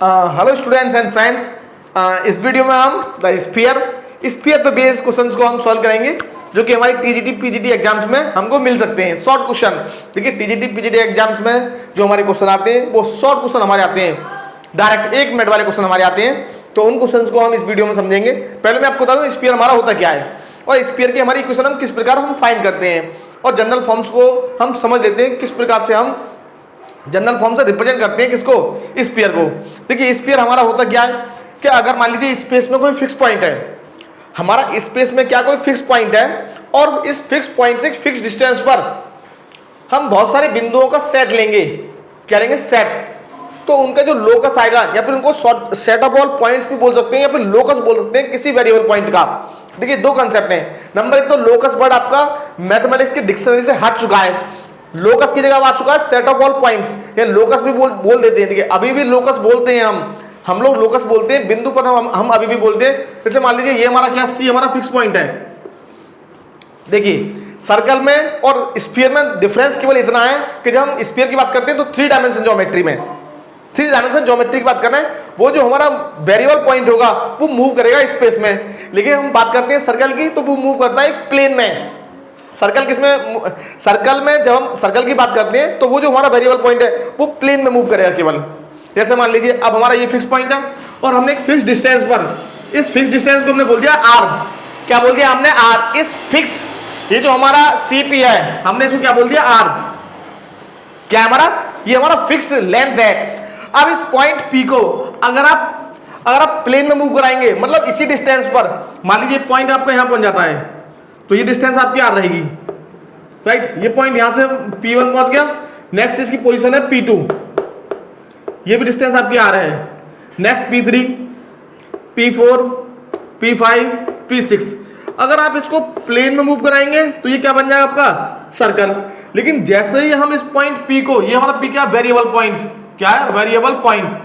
Hello students and friends, इस video में हम द स्फीयर पे बेस्ड क्वेश्चंस को हम सॉल्व करेंगे जो कि हमारी टीजीटी पीजीटी एग्जाम्स में हमको मिल सकते हैं। शॉर्ट क्वेश्चन, देखिए टीजीटी पीजीटी एग्जाम्स में जो हमारे क्वेश्चन आते हैं वो शॉर्ट क्वेश्चन हमारे आते हैं, डायरेक्ट 1 मिनट वाले क्वेश्चन हमारे आते हैं। तो उन क्वेश्चंस को हम इस वीडियो में समझेंगे। पहले मैं आपको बता दूं स्फीयर हमारा होता क्या है और स्फीयर की हमारी इक्वेशन हम किस प्रकार हम फाइंड करते हैं और जनरल फॉर्म्स को हम समझ लेते हैं किस प्रकार से हम जनरल फॉर्म से रिप्रेजेंट करते हैं किसको, स्फीयर को। देखिए स्फीयर हमारा होता क्या है कि अगर मान लीजिए स्पेस में कोई फिक्स पॉइंट है, हमारा स्पेस में क्या कोई फिक्स पॉइंट है और इस फिक्स पॉइंट से फिक्स डिस्टेंस पर हम बहुत सारे बिंदुओं का सेट लेंगे। क्या लेंगे? सेट। तो उनका जो लोकस आएगा या फिर उनको सेट ऑफ ऑल पॉइंट्स भी बोल सकते हैं या फिर लोकस बोल सकते हैं किसी वेरिएबल पॉइंट का। देखिए दो कंसेप्ट हैं। नंबर एक तो लोकस वर्ड आपका मैथमेटिक्स की डिक्शनरी से हट चुका है, लोकस की जगह आ चुका है सेट ऑफ ऑल पॉइंट्स, या लोकस भी बोल देते हैं। देखिए अभी भी लोकस बोलते हैं, हम लोग लोकस बोलते हैं, बिंदु पथ हम अभी भी बोलते हैं। जैसे मान लीजिए ये हमारा क्या सी हमारा फिक्स पॉइंट है। देखिए सर्कल में और स्फीयर में डिफरेंस केवल इतना है कि जब हम स्फीयर की बात करते हैं तो 3 डायमेंशन ज्योमेट्री में 3 डायमेंशन ज्योमेट्री की बात करना है, वो जो हमारा वेरिएबल पॉइंट होगा वो मूव करेगा स्पेस में। लेकिन हम बात करते हैं सर्कल की तो वो मूव करता है एक प्लेन में। सर्कल में जब हम सर्कल की बात करते हैं तो वो जो हमारा वेरिएबल पॉइंट है वो प्लेन में मूव करेगा केवल। जैसे मान लीजिए अब हमारा ये फिक्स पॉइंट है और हमने एक फिक्स डिस्टेंस पर, इस फिक्स डिस्टेंस को हमने बोल दिया आर। क्या बोल दिया हमने? आर। इस फिक्स, ये जो हमारा सीपी है हमने इसको क्या बोल दिया? आर। क्या हमारा? ये हमारा फिक्स्ड लेंथ है। अब इस पॉइंट पी को अगर आप प्लेन में मूव कराएंगे, मतलब इसी डिस्टेंस पर, मान लीजिए पॉइंट आपका यहां पहुंच जाता है तो ये डिस्टेंस आपकी आर रहेगी, राइट। ये पॉइंट यहां से P1 पहुंच गया, नेक्स्ट इसकी पोजीशन है P2, ये भी डिस्टेंस आपकी आर है। Next P3, P4, P5, P6। अगर आप इसको प्लेन में मूव कराएंगे तो ये क्या बन जाएगा आपका? सर्कल। लेकिन जैसे ही हम इस पॉइंट P को, ये हमारा P क्या? Variable point. क्या है? Variable point.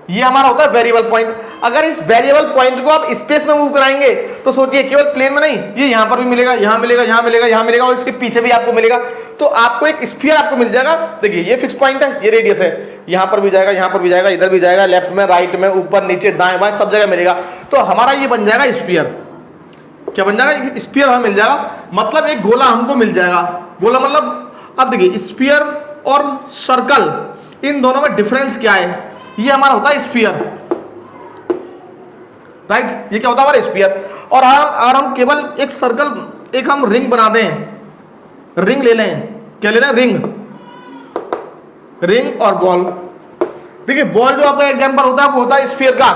ये हमारा होता है वेरिएबल पॉइंट। अगर इस वेरिएबल पॉइंट को आप स्पेस में मूव कराएंगे तो सोचिए केवल प्लेन में नहीं, ये यहां पर भी मिलेगा, यहां मिलेगा, यहां मिलेगा, यहां मिलेगा और इसके पीछे भी आपको मिलेगा। तो आपको एक स्फीयर आपको मिल जाएगा। देखिए ये फिक्स पॉइंट है, ये रेडियस है, यहां पर भी जाएगा, यहां पर भी जाएगा, इधर भी जाएगा, लेफ्ट में, राइट में, ऊपर, नीचे, दाएं बाएं सब जगह मिलेगा। तो हमारा ये बन जाएगा स्फीयर। क्या बन जाएगा? स्फीयर हमें मिल जाएगा, मतलब एक गोला हमको मिल जाएगा। गोला मतलब, अब देखिए स्फीयर और सर्कल इन दोनों में डिफरेंस क्या है? ये हमारा होता है स्फीयर, राइट। ये क्या होता है? हमारा स्फीयर। और अगर हम केवल एक सर्कल, एक हम रिंग बना दें, रिंग ले लें, क्या ले लें? रिंग और बॉल। देखिए बॉल जो आपका एग्जांपल होता है वो होता है स्फीयर का,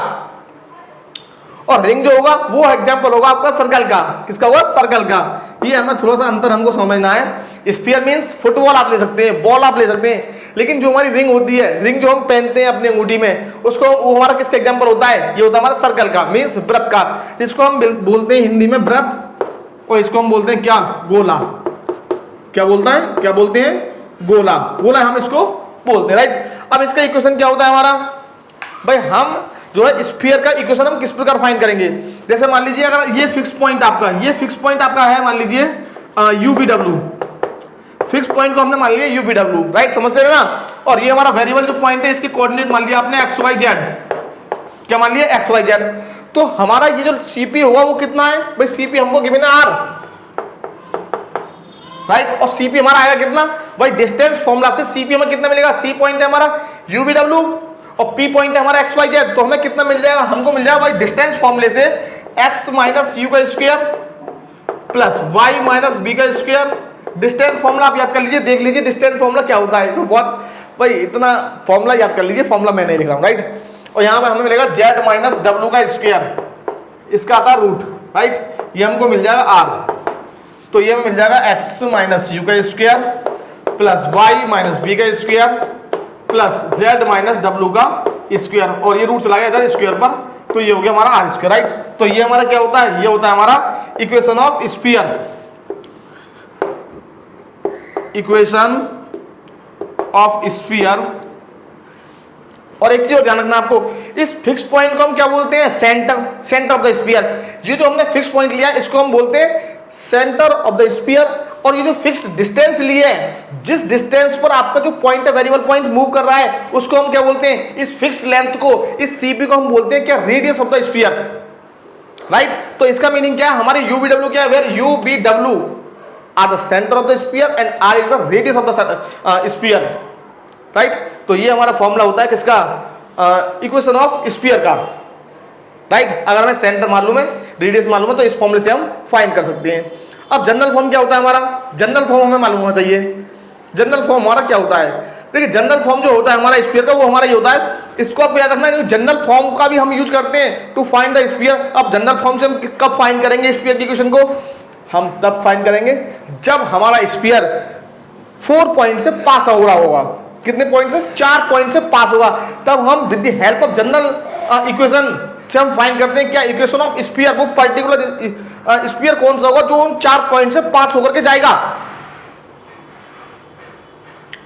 और रिंग जो होगा वो एग्जांपल होगा आपका सर्कल का। किसका होगा? सर्कल का। ये हमें थोड़ा सा अंतर हमको समझना है। स्फीयर मींस फुटबॉल आप ले सकते हैं, बॉल आप ले सकते हैं, लेकिन जो हमारी रिंग होती है, रिंग जो हम पहनते हैं अपनी अंगूठी में, उसको वो हमारा किसका एग्जांपल होता है? ये होता है हमारा सर्कल का, मींस वृत्त का, जिसको हम बोलते हैं हिंदी में वृत्त, और इसको हम बोलते हैं क्या? गोला। क्या बोलते हैं? गोला। गोला हम इसको बोलते हैं, राइट। अब इसका इक्वेशन क्या होता है हमारा? भाई हम जो है स्फीयर का इक्वेशन हम किस प्रकार फाइंड करेंगे? जैसे मान लीजिए अगर ये फिक्स पॉइंट आपका है, मान लीजिए UVW, फिक्स पॉइंट को हमने मान लिया UVW, राइट। समझते हैं ना। और ये हमारा वेरिएबल जो पॉइंट है इसकी कोऑर्डिनेट मान लिया आपने XYZ। क्या मान लिया? XYZ। तो हमारा ये जो CP होगा वो कितना है? भाई CP हमको गिवन है R, राइट। और CP हमारा आएगा कितना? भाई डिस्टेंस फॉर्मूला से CP हमें कितना मिलेगा? C पॉइंट है हमारा UVW और P पॉइंट है हमारा XYZ। तो हमें कितना मिल जाएगा? हमको मिल जाएगा भाई डिस्टेंस फॉर्मूले से x माइनस u का square plus y minus b का स्क्वायर। डिस्टेंस फॉर्मूला आप याद कर लीजिए, देख लीजिए डिस्टेंस फॉर्मूला क्या होता है। तो बहुत भाई इतना फॉर्मूला याद कर लीजिए, फॉर्मूला मैं नहीं लिख रहा हूँ, राइट। और यहाँ पे हमें मिलेगा z माइनस w का स्क्वायर, इसका आता है रूट, राइट। ये हमको मिल जाएगा r। तो ये मिल जाएगा x माइनस u का square plus y minus b का square plus z minus w का स्क्वायर, और ये रूट चला गया इधर स्क्वायर पर, तो ये हो गया हमारा r स्क्वायर, राइट। तो ये हमारा क्या होता है? ये होता है हमारा equation of sphere, equation of sphere. और एक चीज और ध्यान रखना आपको, इस फिक्स पॉइंट को हम क्या बोलते हैं? Centre of the sphere. ये जो हमने फिक्स पॉइंट लिया इसको हम बोलते हैं सेंटर ऑफ द स्फीयर, और ये जो फिक्स्ड डिस्टेंस लिए है, जिस डिस्टेंस पर आपका जो पॉइंट है, वेरिएबल पॉइंट मूव कर रहा है, उसको हम क्या बोलते हैं, इस फिक्स्ड लेंथ को, इस सीपी को हम बोलते हैं क्या, radius of the sphere, right. तो इसका मीनिंग क्या है, हमारे यूबीडब्ल्यू क्या है, where UVW are the centre of the sphere and R is the radius of the sphere, right. तो ये हमारा फॉर्मूला होता है किसका, इक्वेशन ऑफ स्फीयर का, राइट। अगर हमें सेंटर मालूम है, रेडियस मालूम है, तो इस फॉर्मूले से हम फाइंड कर सकते हैं। अब जनरल फॉर्म क्या होता है हमारा, जनरल फॉर्म हमें मालूम होना चाहिए। जनरल फॉर्म हमारा क्या होता है, देखिए जनरल फॉर्म जो होता है हमारा स्फीयर का, वो हमारा ये होता है, इसको आपको याद रखना है, जनरल फॉर्म का भी हम यूज करते हैं टू फाइंड द स्फीयर। अब जनरल फॉर्म से हम कब फाइंड करेंगे स्फीयर की इक्वेशन को, हम तब फाइंड करेंगे जब हमारा स्फीयर 4 पॉइंट से पास हो रहा होगा। कितने पॉइंट से, 4 पॉइंट से पास होगा, तब हम with the help of general equation से हम फाइंड करते हैं क्या, इक्वेशन ऑफ स्फीयर, वो पर्टिकुलर स्फीयर कौन सा होगा जो उन 4 पॉइंट से पास होकर के जाएगा,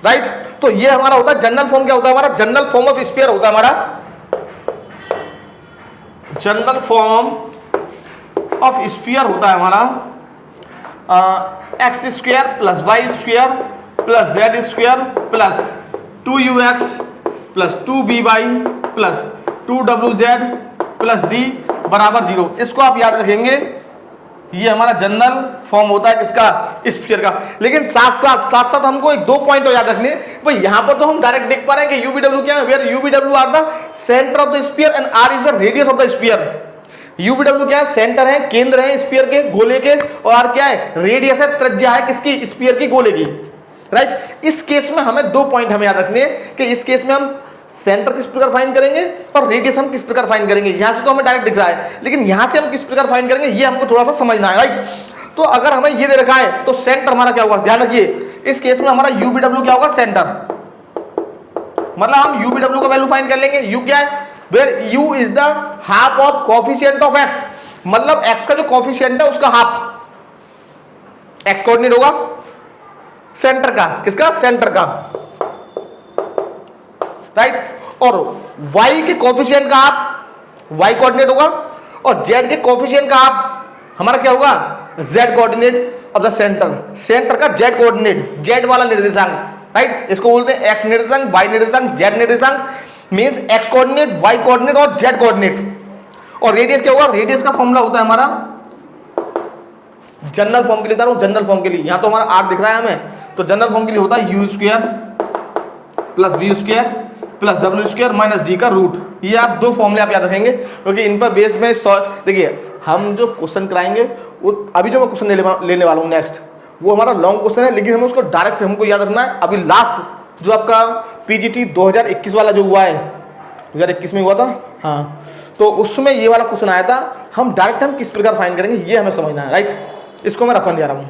राइट। तो ये हमारा होता है जनरल फॉर्म। क्या होता है हमारा, जनरल फॉर्म ऑफ स्फीयर होता है हमारा, जनरल फॉर्म ऑफ स्फीयर होता है हमारा x square plus y square plus z square plus 2ux plus 2by plus 2wz plus d बराबर 0। इसको आप याद रखेंगे, ये हमारा जनरल फॉर्म होता है किसका, स्फीयर का। लेकिन साथ साथ हमको एक 2 पॉइंट और याद रखने, भाई यहां पर तो हम डायरेक्ट देख पा रहे हैं कि यूबीडब्ल्यू क्या है, where UVW are the centre of the sphere and R is the radius of the sphere. UVW क्या है, सेंटर है, केंद्र है स्फीयर के, गोले के, और आर क्या है, रेडियस है, त्रिज्या है किसकी, स्फीयर की, गोले की, राइट। इस केस में हमें 2 पॉइंट हमें याद रखने हैं कि इस केस में हम सेंटर किस प्रकार फाइंड करेंगे और रेडियस हम किस प्रकार फाइंड करेंगे। यहां से तो हमें डायरेक्ट दिख रहा है, लेकिन यहां से हम किस प्रकार फाइंड करेंगे ये हमको थोड़ा सा समझना है, राइट। तो अगर हमें ये दे रखा है तो सेंटर हमारा क्या होगा, ध्यान रखिए, इस केस में हमारा यूबीडब्ल्यू क्या होगा, सेंटर, मतलब हम यूबीडब्ल्यू का वैल्यू फाइंड कर लेंगे। यू क्या है, where u is the half of coefficient of x, मतलब एक्स का जो कोफिशिएंट है उसका हाफ, एक्स कोऑर्डिनेट होगा सेंटर का, किसका, सेंटर का, राइट। और y के कोफिशिएंट का हाफ y कोऑर्डिनेट होगा, और z के कोफिशिएंट का हाफ हमारा क्या होगा, z coordinate of the centre, centre का z कोऑर्डिनेट, z वाला निर्देशांक, राइट। इसको बोलते हैं x निर्देशांक, y निर्देशांक, z निर्देशांक, means x coordinate, y coordinate और z कोऑर्डिनेट। और रेडियस क्या होगा, रेडियस का फॉर्मूला होता है हमारा, जनरल फॉर्म के लिए बता रहा हूं, जनरल फॉर्म के लिए, यहां तो हमारा r दिख रहा है हमें, तो जनरल फॉर्म के लिए होता है u square plus v square plus डब्ल्यू स्क्वायर माइनस डी का रूट। ये आप 2 फॉर्मूले आप याद रखेंगे, क्योंकि इन पर बेस्ड में देखिए हम जो क्वेश्चन कराएंगे, वो अभी जो मैं क्वेश्चन लेने वाला हूँ नेक्स्ट, वो हमारा लॉन्ग क्वेश्चन है, लेकिन हमें उसको डायरेक्ट हमको याद रखना है। अभी लास्ट जो आपका पीजीटी 2021 वाला जो हुआ है, 2021 में हुआ था, हाँ, तो उसमें ये वाला क्वेश्चन आया था, हम डायरेक्ट हम किस प्रकार फाइंड करेंगे ये हमें समझना है, राइट। इसको मैं रखने जा रहा हूँ।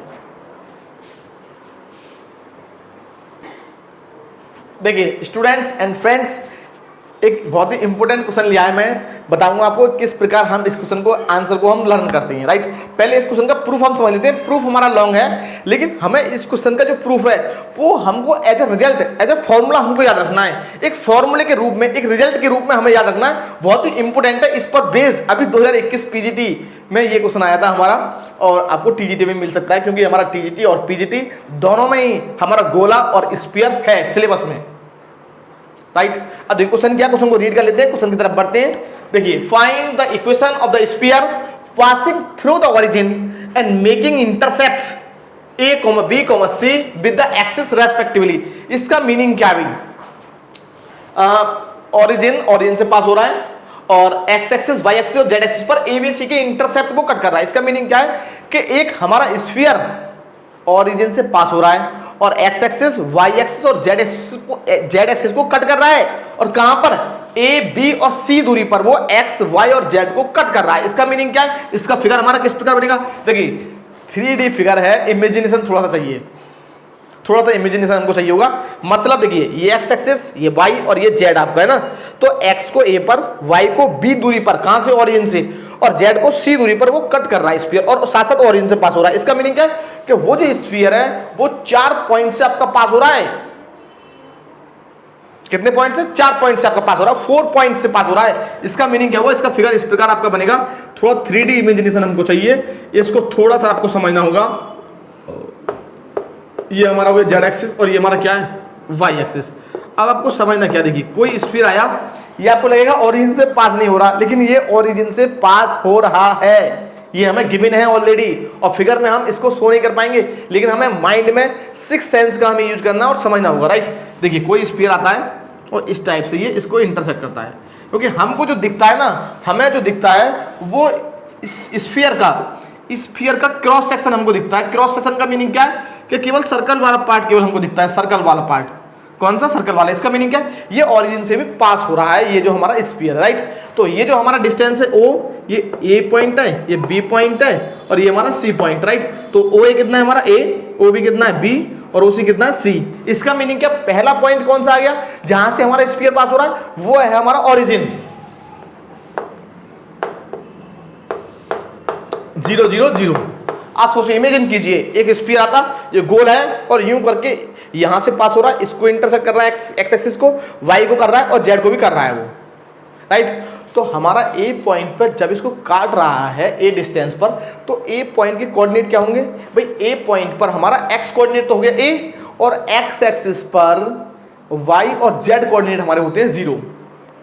देखिए स्टूडेंट्स एंड फ्रेंड्स, एक बहुत ही इंपॉर्टेंट क्वेश्चन लिया है, मैं बताऊंगा आपको किस प्रकार हम इस क्वेश्चन को, आंसर को हम लर्न करते हैं, राइट। पहले इस क्वेश्चन का प्रूफ हम समझ लेते हैं। प्रूफ हमारा लॉन्ग है, लेकिन हमें इस क्वेश्चन का जो प्रूफ है वो हमको as a result, as a formula हमको याद रखना है, एक फॉर्मूले के रूप में, एक रिजल्ट के रूप में हमें याद रखना है, बहुत ही इंपॉर्टेंट है। इस पर बेस्ड अभी 2021 पीजीटी में ये क्वेश्चन आया था हमारा, और आपको टीजीटी में मिल सकता है, क्योंकि हमारा टीजीटी और पीजीटी दोनों में ही हमारा गोला और स्फीयर है सिलेबस में, राइट। अब देखिए क्वेश्चन क्या, क्वेश्चन को रीड कर लेते हैं, क्वेश्चन की तरफ बढ़ते हैं। देखिए, find the equation of the sphere passing through the origin and making intercepts a, b, c with the axis respectively. इसका मीनिंग क्या है, ओरिजिन से पास हो रहा है, और एक्स एक्सिस, वाई एक्सिस और जेड एक्सिस पर ए बी सी के इंटरसेप्ट को कट कर रहा है। इसका मीनिंग क्या है कि एक हमारा स्फीयर ओरिजिन से पास हो रहा है, और एक्स एक्सिस, वाई एक्सिस और जेड एक्सिस को कट कर रहा है, और कहां पर, ए, बी और सी दूरी पर वो एक्स, वाई और जेड को कट कर रहा है। इसका मीनिंग क्या है, इसका फिगर हमारा किस प्रकार बनेगा, देखिए 3D फिगर है, इमेजिनेशन थोड़ा सा चाहिए, थोड़ा सा इमेजिनेशन हमको चाहिए होगा। मतलब देखिए ये एक्स एक्सिस, ये वाई और ये जेड आपका है ना, तो एक्स को ए पर, वाई को बी दूरी पर, कहां से, ओरिजिन से, और जेड को सी दूरी पर वो कट कर रहा है स्फीयर, और साथ साथ ओरिजिन से पास हो रहा है। इसका मीनिंग क्या है कि वो जो स्फीयर है वो 4 पॉइंट से आपका पास हो रहा है। कितने पॉइंट से, 4 पॉइंट से आपका पास हो रहा है, 4 पॉइंट से पास हो रहा है। इसका मीनिंग क्या हुआ, इसका फिगर इस प्रकार आपका बनेगा। थोड़ा 3D इमेजिनेशन हमको चाहिए, इसको थोड़ा सा आपको समझना होगा। ये हमारा हो गया जेड एक्सिस और ये हमारा क्या है वाई एक्सिस। अब आपको समझना क्या, देखिए कोई स्फीयर आया, ये आपको लगेगा ओरिजिन से पास नहीं हो रहा, लेकिन ये ओरिजिन से पास हो रहा है, ये हमें गिवन है ऑलरेडी, और फिगर में हम इसको शो नहीं कर पाएंगे, लेकिन हमें माइंड में सिक्स सेंस का हमें यूज करना और समझना होगा, राइट। देखिए कोई स्फीयर आता है और इस टाइप से ये इसको इंटरसेक्ट करता है, क्योंकि हमको जो दिखता है ना, हमें जो दिखता है वो स्फीयर का क्रॉस सेक्शन हमको दिखता है। क्रॉस सेक्शन का मीनिंग क्या है कि केवल सर्कल वाला पार्ट केवल हमको दिखता है, सर्कल वाला पार्ट। कौन सा? सर्कल वाला। इसका मीनिंग क्या है? ये ओरिजिन से भी पास हो रहा है, ये जो हमारा स्फीयर है, राइट। तो ये जो हमारा डिस्टेंस है ओ, ये ए पॉइंट है, ये बी पॉइंट है और ये हमारा सी पॉइंट, राइट। तो ओ ए कितना है हमारा ए, ओ बी कितना है बी और ओ सी कितना है सी। इसका मीनिंग क्या? पहला पॉइंट कौन सा आ गया जहां से हमारा स्फीयर पास हो रहा है? वो है हमारा ओरिजिन। 0 0 0। आप सोचिए, इमेजिन कीजिए एक स्फीयर आता, ये गोल है और यूं करके यहां से पास हो रहा है, इसको इंटरसेक्ट कर रहा है एक्स एक्सिस को, वाई को कर रहा है और जेड को भी कर रहा है वो, राइट। तो हमारा ए पॉइंट पर जब इसको काट रहा है ए डिस्टेंस पर, तो ए पॉइंट के कोऑर्डिनेट क्या होंगे भाई? ए पॉइंट पर हमारा एक्स कोऑर्डिनेट तो हो गया ए, और एक्स एक्सिस पर वाई और जेड कोऑर्डिनेट हमारे होते हैं 0,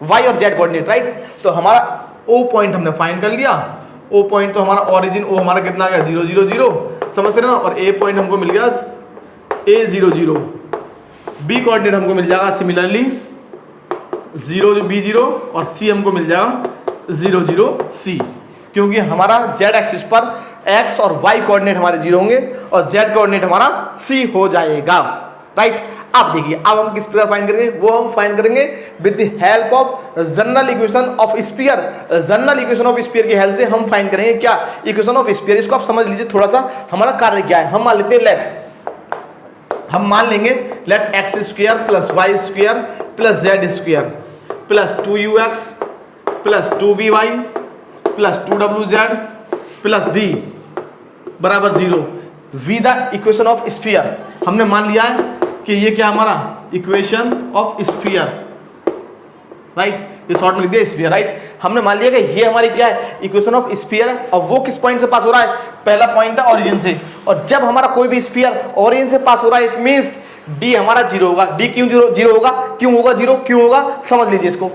वाई और जेड कोऑर्डिनेट, राइट। तो हमारा ओ पॉइंट हमने फाइंड कर लिया। ओ पॉइंट तो हमारा ओरिजिन, ओ हमारा कितना आ गया 0 0 0, समझते ना। और ए पॉइंट हमको मिल गया ए 0 0, बी कोऑर्डिनेट हमको मिल जाएगा सिमिलरली 0 बी 0 और सी हमको मिल जाएगा 0 0 सी, क्योंकि हमारा जेड एक्सिस पर एक्स और वाई कोऑर्डिनेट हमारे 0 होंगे और जेड कोऑर्डिनेट हमारा सी हो जाएगा, राइट। अब देखिए, अब हम किस प्रकार फाइंड करेंगे? वो हम फाइंड करेंगे with the help of general equation of sphere. General equation of sphere की हेल्प से हम फाइंड करेंगे क्या? Equation of sphere. इसको आप समझ लीजिए थोड़ा सा, हमारा कार्य क्या है। हम मान लेते हैं हम मान लेंगे let x square plus y square plus z square plus 2ux plus 2by plus 2wz plus d बराबर 0 with the equation of sphere. हमने मान लिया है कि ये क्या हमारा इक्वेशन ऑफ स्फीयर, राइट। ये शॉर्ट में लिख दिया स्फीयर, राइट। हमने मान लिया कि ये हमारी क्या है इक्वेशन ऑफ स्फीयर है। और वो किस पॉइंट से पास हो रहा है? पहला पॉइंट है ओरिजिन से, और जब हमारा कोई भी स्फीयर ओरिजिन से पास हो रहा है, इट मींस डी हमारा 0 होगा। डी क्यों 0 होगा? क्यों होगा 0? क्यों होगा? समझ लीजिए इसको।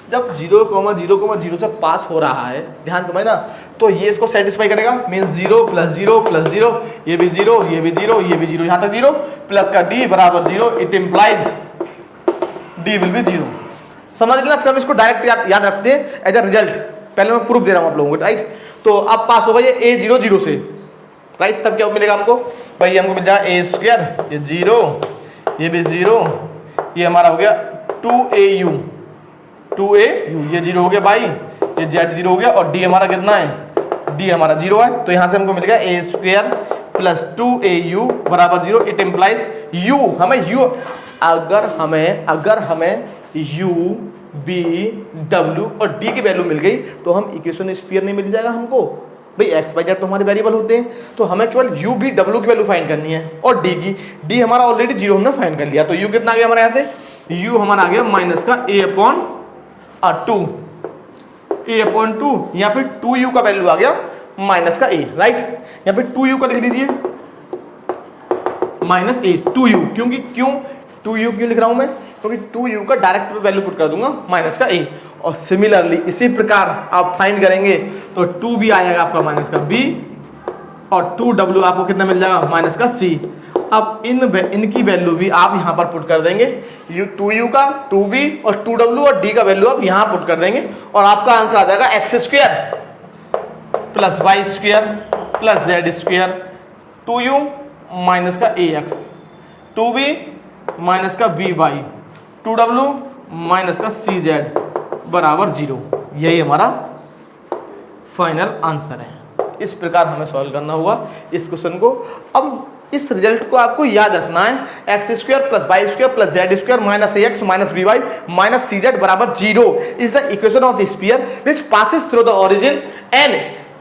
जब 0,0,0 से पास हो रहा है, ध्यान समझना, तो ये इसको सेटिस्फाई करेगा, मीन्स 0 प्लस 0 प्लस 0, ये भी 0, ये भी 0, ये भी 0, यहाँ तक 0 प्लस का d बराबर 0, it implies d will be 0। समझ लेना। फिर हम इसको डायरेक्ट याद रखते हैं एज अ रिजल्ट। पहले मैं प्रूफ दे रहा हूँ आप लोगों को, राइट। तो अब पास होगा ये a 0 0 से, राइट। तब क्या मिलेगा हमको भाई? हमको मिल जाएगा a स्क्वायर, ये 0, ये भी 0, ये हमारा हो गया 2au, ये 0 हो गया भाई, ये जेड 0 हो गया, और डी हमारा कितना है? डी हमारा 0 है। तो यहां से हमको मिल गया a स्क्वायर प्लस 2au बराबर 0। इट इम्प्लाइज u, हमें u, अगर हमें u b w और d की वैल्यू मिल गई तो हम इक्वेशन स्फीयर नहीं मिल जाएगा हमको भाई। x y z तो हमारे वेरिएबल होते हैं, तो हमें केवल u b w की वैल्यू फाइंड करनी है, और d की, d हमारा ऑलरेडी 0 हमने फाइंड कर लिया। तो u कितना आ गया हमारे यहाँ से? u हमारा आ गया माइनस का a अपॉन 2, यहाँ पे 2u का वैल्यू आ गया माइनस का a, राइट। यहाँ पे 2u का लिख लीजिए माइनस a, 2u, क्योंकि क्यों 2u क्यों लिख रहा हूं मैं? क्योंकि 2u का डायरेक्ट वैल्यू पुट कर दूंगा माइनस का a। और सिमिलरली इसी प्रकार आप फाइंड करेंगे तो 2b आएगा आपका माइनस का b, और 2w आपको कितना मिल जाएगा? माइनस का c। अब इनकी वैल्यू भी आप यहाँ पर पुट कर देंगे, 2u का 2b और 2w और d का वैल्यू आप यहाँ पुट कर देंगे, और आपका आंसर आ जाएगा x square plus y square plus z square, 2u minus का ax, 2b माइनस का by, 2w माइनस का cz बराबर 0। यही हमारा फाइनल आंसर है। इस प्रकार हमें सॉल्व करना होगा इस क्वेश्चन को। अब इस रिजल्ट को आपको याद रखना है, x square plus y square plus z square minus ax minus by minus cz बराबर 0 is the equation of sphere which passes through the origin and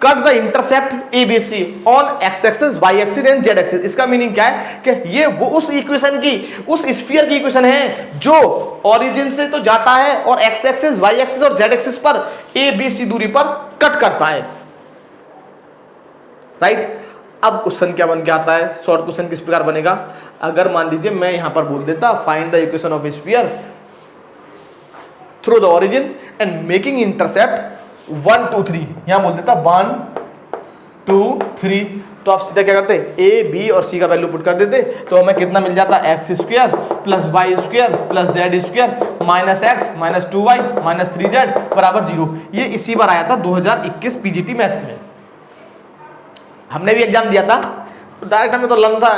cut the intercept ABC on x axis, y axis and z axis. इसका meaning क्या है कि ये वो उस equation की, उस स्फीयर की इक्वेशन है जो ओरिजिन से तो जाता है और x एक्सिस, y एक्सिस और z एक्सिस पर ABC दूरी पर कट करता है, राइट। अब क्वेश्चन क्या बन के आता है, शॉर्ट क्वेश्चन किस प्रकार बनेगा, अगर मान लीजिए मैं यहां पर बोल देता find the equation of sphere through the origin and making intercept 1 2 3, यहां बोल देता 1 2 3, तो आप सीधा क्या करते, ए बी और सी का वैल्यू पुट कर देते, तो हमें कितना मिल जाता, x square plus y square plus z square minus x minus 2y minus 3z बराबर 0। ये इसी बार आया था 2021 पीजीटी मैथ्स में, हमने भी एग्जाम दिया था, तो डायरेक्ट हमें तो लर्न था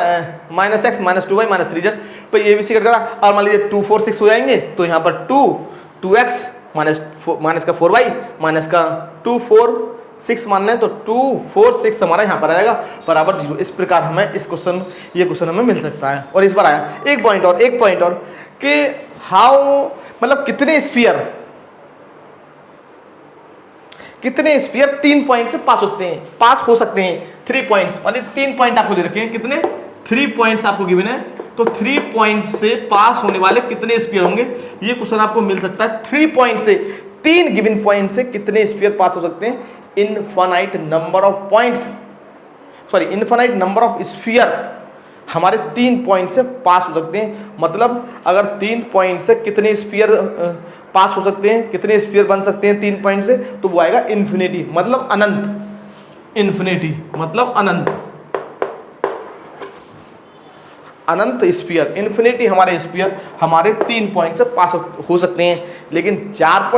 minus x minus 2y minus 3z, तो ये भी सीख करा। और मान लीजिए 2 4 6 हो जाएंगे, तो यहाँ पर 2x माइनस का 4y माइनस का 2 4 6 मान लें, तो 2 4 6 हमारा यहाँ पर आएगा बराबर 0। इस प्रकार हमें इस क्वेश्चन, ये क्वेश्चन हमें मिल सकता है। और इस बार आया एक पॉइंट और कि हाउ, मतलब कितने स्फीयर 3 पॉइंट से पास हो सकते हैं 3 पॉइंट्स, और 3 पॉइंट आपको दे रखे हैं, कितने 3 पॉइंट्स आपको गिवन है, तो 3 पॉइंट से पास होने वाले कितने स्फीयर होंगे, ये क्वेश्चन आपको मिल सकता है। 3 पॉइंट से, 3 गिवन पॉइंट से कितने स्फीयर पास हो सकते हैं, infinite number of points, sorry infinite number of sphere हमारे 3 पॉइंट से पास हो सकते हैं। मतलब अगर 3 पॉइंट से कितने स्फीयर पास हो सकते हैं, कितने स्फीयर बन सकते हैं 3 पॉइंट से, तो वो आएगा इन्फिनिटी, मतलब अनंत। इन्फिनिटी मतलब अनंत, अनंत स्फीयर, इन्फिनिटी हमारे स्फीयर हमारे 3 पॉइंट से पास हो सकते हैं। लेकिन 4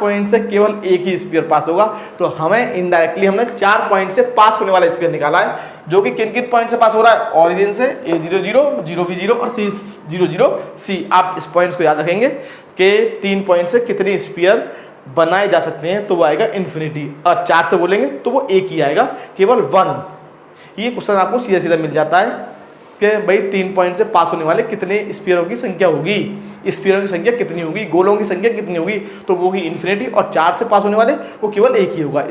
पॉइंट से केवल एक ही स्फीयर पास होगा। तो हमें इनडायरेक्टली हमने 4 पॉइंट से पास होने वाला स्फीयर निकाला है, जो कि किन किन पॉइंट से पास हो रहा है, ओरिजिन से A00 0B0 और C00C। आप इस पॉइंट्स को याद रखेंगे कि 3 पॉइंट से कितने स्फीयर बनाए जा सकते हैं, तो वो आएगा इन्फिनिटी। और 4 से बोलेंगे तो वो एक ही आएगा, केवल 1। ये क्वेश्चन आपको सीधा सीधा मिल जाता है कि भाई 3 पॉइंट से पास होने वाले कितने स्फीयरों की संख्या होगी, स्फीयरों की संख्या कितनी होगी, गोलों की संख्या कितनी होगी, तो वो ही इन्फिनिटी। और 4 से पास होने वाले वो केवल एक ही होगा।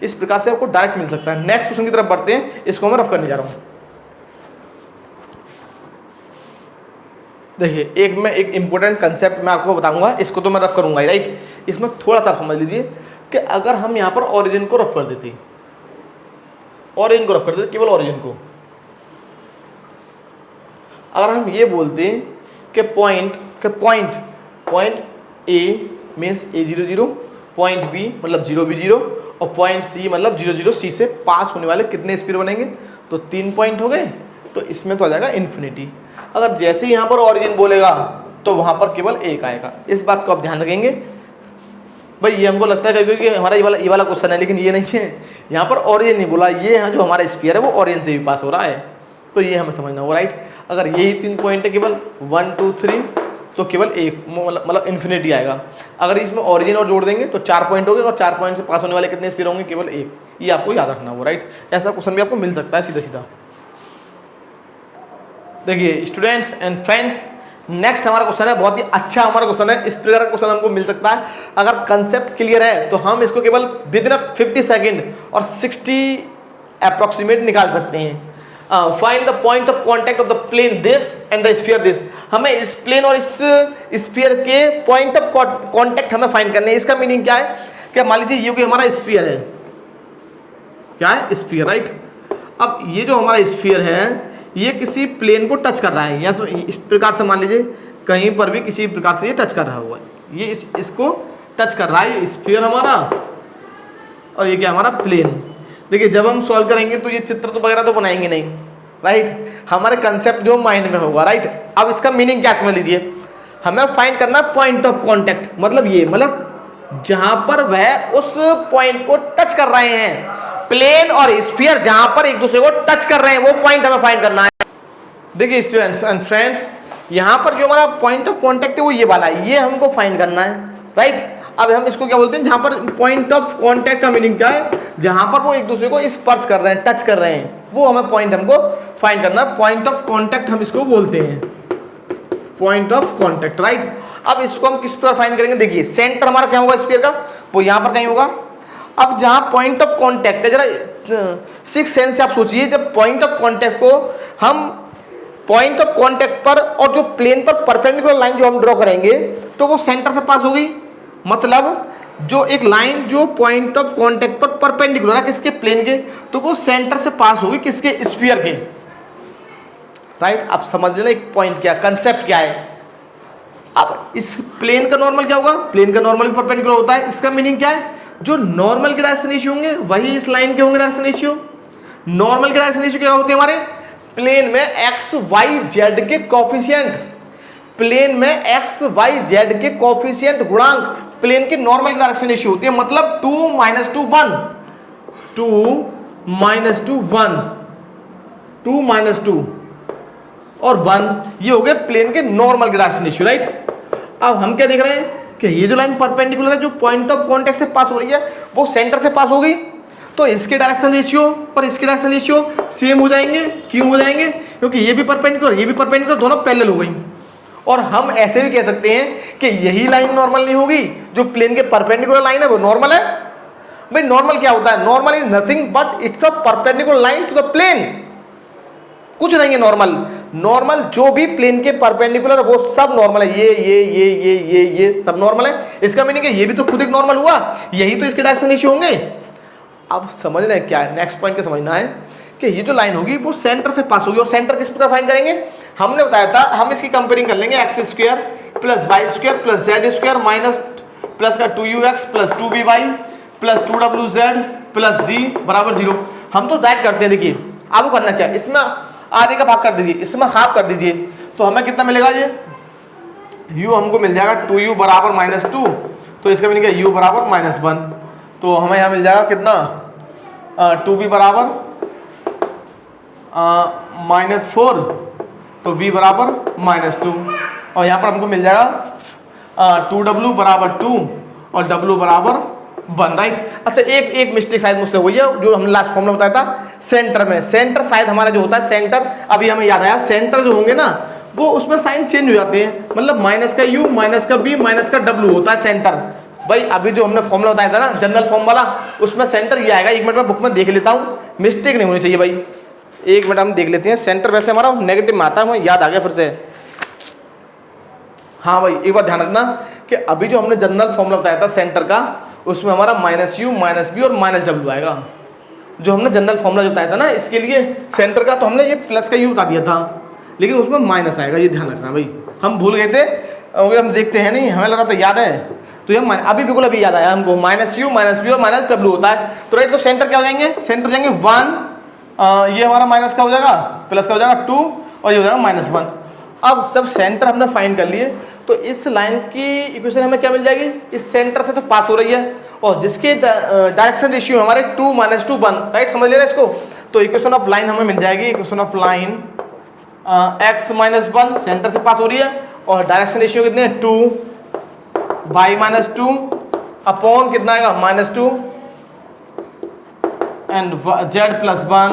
इस प्रकार से आपको डायरेक्ट मिल सकता है। नेक्स्ट क्वेश्चन की तरफ बढ़ते हैं, इसको मैं रफ करने जा रहा हूँ। देखिए, एक इंपॉर्टेंट कंसेप्ट मैं आपको बताऊंगा, इसको तो मैं रफ करूंगा, राइट। इसमें थोड़ा सा समझ लीजिए कि अगर हम यहाँ पर ओरिजिन को रफ कर देते, केवल ओरिजिन को, अगर हम ये बोलते हैं कि point A means A00, point B मतलब 0B0 और पॉइंट सी मतलब 00C से पास होने वाले कितने स्फीयर बनेंगे, तो 3 पॉइंट हो गए, तो इसमें तो आ जाएगा इन्फिनिटी। अगर जैसे ही यहाँ पर ओरिजिन बोलेगा तो वहाँ पर केवल एक आएगा। इस बात को आप ध्यान रखेंगे। भाई ये हमको लगता है क्योंकि हमारा ये वाला क्वेश्चन है, लेकिन ये नहीं है, यहाँ पर ओरिजिन नहीं बोला, ये यहाँ जो हमारा स्फीयर है वो ओरिजिन से भी पास हो रहा है, तो ये हमें समझना होगा, राइट। अगर यही 3 पॉइंट है केवल 1 2 3, तो केवल एक मतलब इन्फिनिटी आएगा। अगर इसमें ओरिजिन और जोड़ देंगे तो 4 पॉइंट हो गए, और 4 पॉइंट से पास होने वाले कितने स्फीयर होंगे, केवल एक। ये आपको याद रखना होगा, राइट। ऐसा क्वेश्चन भी आपको मिल सकता है सीधा सीधा। देखिए स्टूडेंट्स एंड फ्रेंड्स, नेक्स्ट हमारा क्वेश्चन है, बहुत ही अच्छा हमारा क्वेश्चन है। इस प्रकार का क्वेश्चन हमको मिल सकता है। अगर कंसेप्ट क्लियर है तो हम इसको केवल विद इन 50 सेकेंड और 60 अप्रोक्सीमेट निकाल सकते हैं। Find the point of contact of the plane this and the sphere this. हमें इस प्लेन और इस स्फीयर के पॉइंट ऑफ कॉन्टैक्ट हमें फाइंड करने हैं। इसका मीनिंग क्या है कि मान लीजिए ये हमारा स्फीयर है, क्या है, स्फीयर, राइट। अब ये जो हमारा स्फीयर है ये किसी प्लेन को टच कर रहा है, या तो इस प्रकार से मान लीजिए कहीं पर भी किसी प्रकार से ये टच कर रहा हुआ है, ये इसको टच कर रहा है, ये स्फीयर हमारा, और ये क्या हमारा प्लेन। देखिए जब हम सॉल्व करेंगे तो ये चित्र तो वगैरह तो बनाएंगे नहीं, राइट। हमारे कंसेप्ट जो माइंड में होगा, राइट। अब इसका मीनिंग क्या समझ लीजिए, हमें फाइंड करना पॉइंट ऑफ कॉन्टैक्ट, मतलब ये, मतलब जहां पर वह उस पॉइंट को टच कर रहे हैं, प्लेन और स्फीयर जहां पर एक दूसरे को टच कर रहे हैं, वो पॉइंट हमें फाइंड करना है। देखिए स्टूडेंट्स एंड फ्रेंड्स, यहां पर जो हमारा पॉइंट ऑफ कॉन्टैक्ट है वो ये वाला है, ये हमको फाइंड करना है, राइट। अब हम इसको क्या बोलते हैं, जहां पर पॉइंट ऑफ कॉन्टैक्ट का मीनिंग क्या है, जहां पर वो एक दूसरे को स्पर्श कर रहे हैं, टच कर रहे हैं, वो हमें पॉइंट हमको फाइंड करना है। पॉइंट ऑफ कॉन्टैक्ट हम इसको बोलते हैं, पॉइंट ऑफ कॉन्टैक्ट, राइट। अब इसको हम किस पर फाइंड करेंगे, देखिए सेंटर हमारा क्या होगा स्फीयर का, वो यहां पर कहीं होगा। अब जहां पॉइंट ऑफ कॉन्टैक्ट है, जरा 6 सेंस से आप सोचिए, जब पॉइंट ऑफ कॉन्टैक्ट को हम पॉइंट ऑफ कॉन्टैक्ट पर और जो प्लेन पर परपेंडिकुलर लाइन जो हम ड्रॉ करेंगे, तो वो सेंटर से पास होगी। मतलब जो एक लाइन जो पॉइंट ऑफ कांटेक्ट पर परपेंडिकुलर है किसके, प्लेन के, तो वो सेंटर से पास होगी किसके, स्फीयर के, राइट। अब समझ लेना एक पॉइंट क्या, कंसेप्ट क्या है। अब इस प्लेन का नॉर्मल क्या होगा, प्लेन का नॉर्मल परपेंडिकुलर होता है, इसका मीनिंग क्या है, जो नॉर्मल के डायरेक्शन रेशियो होंगे वही इस लाइन के होंगे डायरेक्शन रेशियो। नॉर्मल के डायरेक्शन रेशियो क्या होते हैं हमारे, प्लेन में एक्स वाई जेड के कोफिशिएंट, प्लेन में एक्स वाई जेड के कोफिशिएंट गुणांक प्लेन के नॉर्मल की डायरेक्शन रेशियो होती है। मतलब 2 - 2 1, 2 - 2 1, 2 - 2 और 1, ये हो गए प्लेन के नॉर्मल की डायरेक्शन रेशियो, राइट। अब हम क्या देख रहे हैं कि ये जो लाइन परपेंडिकुलर है जो पॉइंट ऑफ कांटेक्ट से पास हो रही है वो सेंटर से पास हो गई, तो इसके डायरेक्शन रेशियो और इसके डायरेक्शन रेशियो सेम हो जाएंगे। क्यों हो जाएंगे, क्योंकि ये भी परपेंडिकुलर ये भी परपेंडिकुलर, दोनों पैरेलल हो गई। और हम ऐसे भी कह सकते हैं कि यही लाइन नॉर्मल नहीं होगी, जो प्लेन के परपेंडिकुलर लाइन है वो नॉर्मल है। भाई नॉर्मल क्या होता है, normal is nothing but it's a perpendicular line to the plane, कुछ नहीं है नॉर्मल। नॉर्मल जो भी प्लेन के परपेंडिकुलर वो सब नॉर्मल है, ये सब नॉर्मल है। इसका मीनिंग है ये भी तो खुद एक नॉर्मल हुआ, यही तो इसके डायरेक्शन रेशियो होंगे। अब समझ रहे हैं क्या है, नेक्स्ट पॉइंट क्या समझना है कि ये जो लाइन होगी वो सेंटर से पास होगी, और सेंटर किस प्रकार फाइंड करेंगे, हमने बताया था हम इसकी कंपेयरिंग कर लेंगे x square plus y square plus z square minus plus का 2ux plus 2by plus 2wz plus d बराबर 0। हम तो डायरेक्ट करते हैं, देखिए आपको करना क्या है, इसमें आधे का भाग कर दीजिए, इसमें हाफ कर दीजिए, तो हमें कितना मिलेगा, ये u हमको मिल जाएगा 2u बराबर -2, तो इसका मीनिंग है u बराबर -1, तो हमें यहाँ मिल जाएगा कितना 2b बराबर -4, तो v बराबर -2, और यहाँ पर हमको मिल जाएगा 2w बराबर 2 और w बराबर 1, राइट। अच्छा एक मिस्टेक शायद मुझसे हुई है, जो हमने लास्ट फॉर्मूला बताया था सेंटर में, सेंटर शायद हमारा जो होता है सेंटर, अभी हमें याद आया सेंटर जो होंगे ना वो उसमें साइन चेंज हो जाते हैं, मतलब माइनस का u माइनस का b माइनस का w होता है सेंटर। भाई अभी जो हमने फॉर्मूला बताया था ना जनरल फॉर्म वाला, उसमें सेंटर ये आएगा, एक मिनट में बुक में देख लेता हूँ, मिस्टेक नहीं होनी चाहिए भाई, एक मिनट हम देख लेते हैं। सेंटर वैसे हमारा नेगेटिव में आता है, मुझे याद आ गया फिर से। हाँ भाई एक बार ध्यान रखना कि अभी जो हमने जनरल फॉर्मूला बताया था सेंटर का, उसमें हमारा -u -b और -w आएगा। जो हमने जनरल फॉर्मूला जो बताया था ना इसके लिए सेंटर का, तो हमने ये प्लस का u बता दिया था, लेकिन उसमें माइनस आएगा, ये ध्यान रखना भाई, हम भूल गए थे, हम देखते हैं नहीं, हमें लगा था याद है, तो ये अभी बिल्कुल अभी याद आया हमको, -u -b और -w होता है। तो राइट, तो सेंटर क्या हो जाएंगे, सेंटर जाएंगे 1, ये हमारा माइनस का हो जाएगा, प्लस का हो जाएगा 2, और ये हो जाएगा -1। अब सब सेंटर हमने फाइंड कर लिए, तो इस लाइन की इक्वेशन हमें क्या मिल जाएगी, इस सेंटर से तो पास हो रही है, और जिसके डायरेक्शन रेशियो हमारे 2 - 2 1, राइट, समझ ले रहे इसको। तो इक्वेशन ऑफ लाइन हमें मिल जाएगी, equation of line x - 1 centre से पास हो रही है, और डायरेक्शन रेशियो कितने हैं 2 बाई -2 अपॉन कितना आएगा -2 एंड z प्लस 1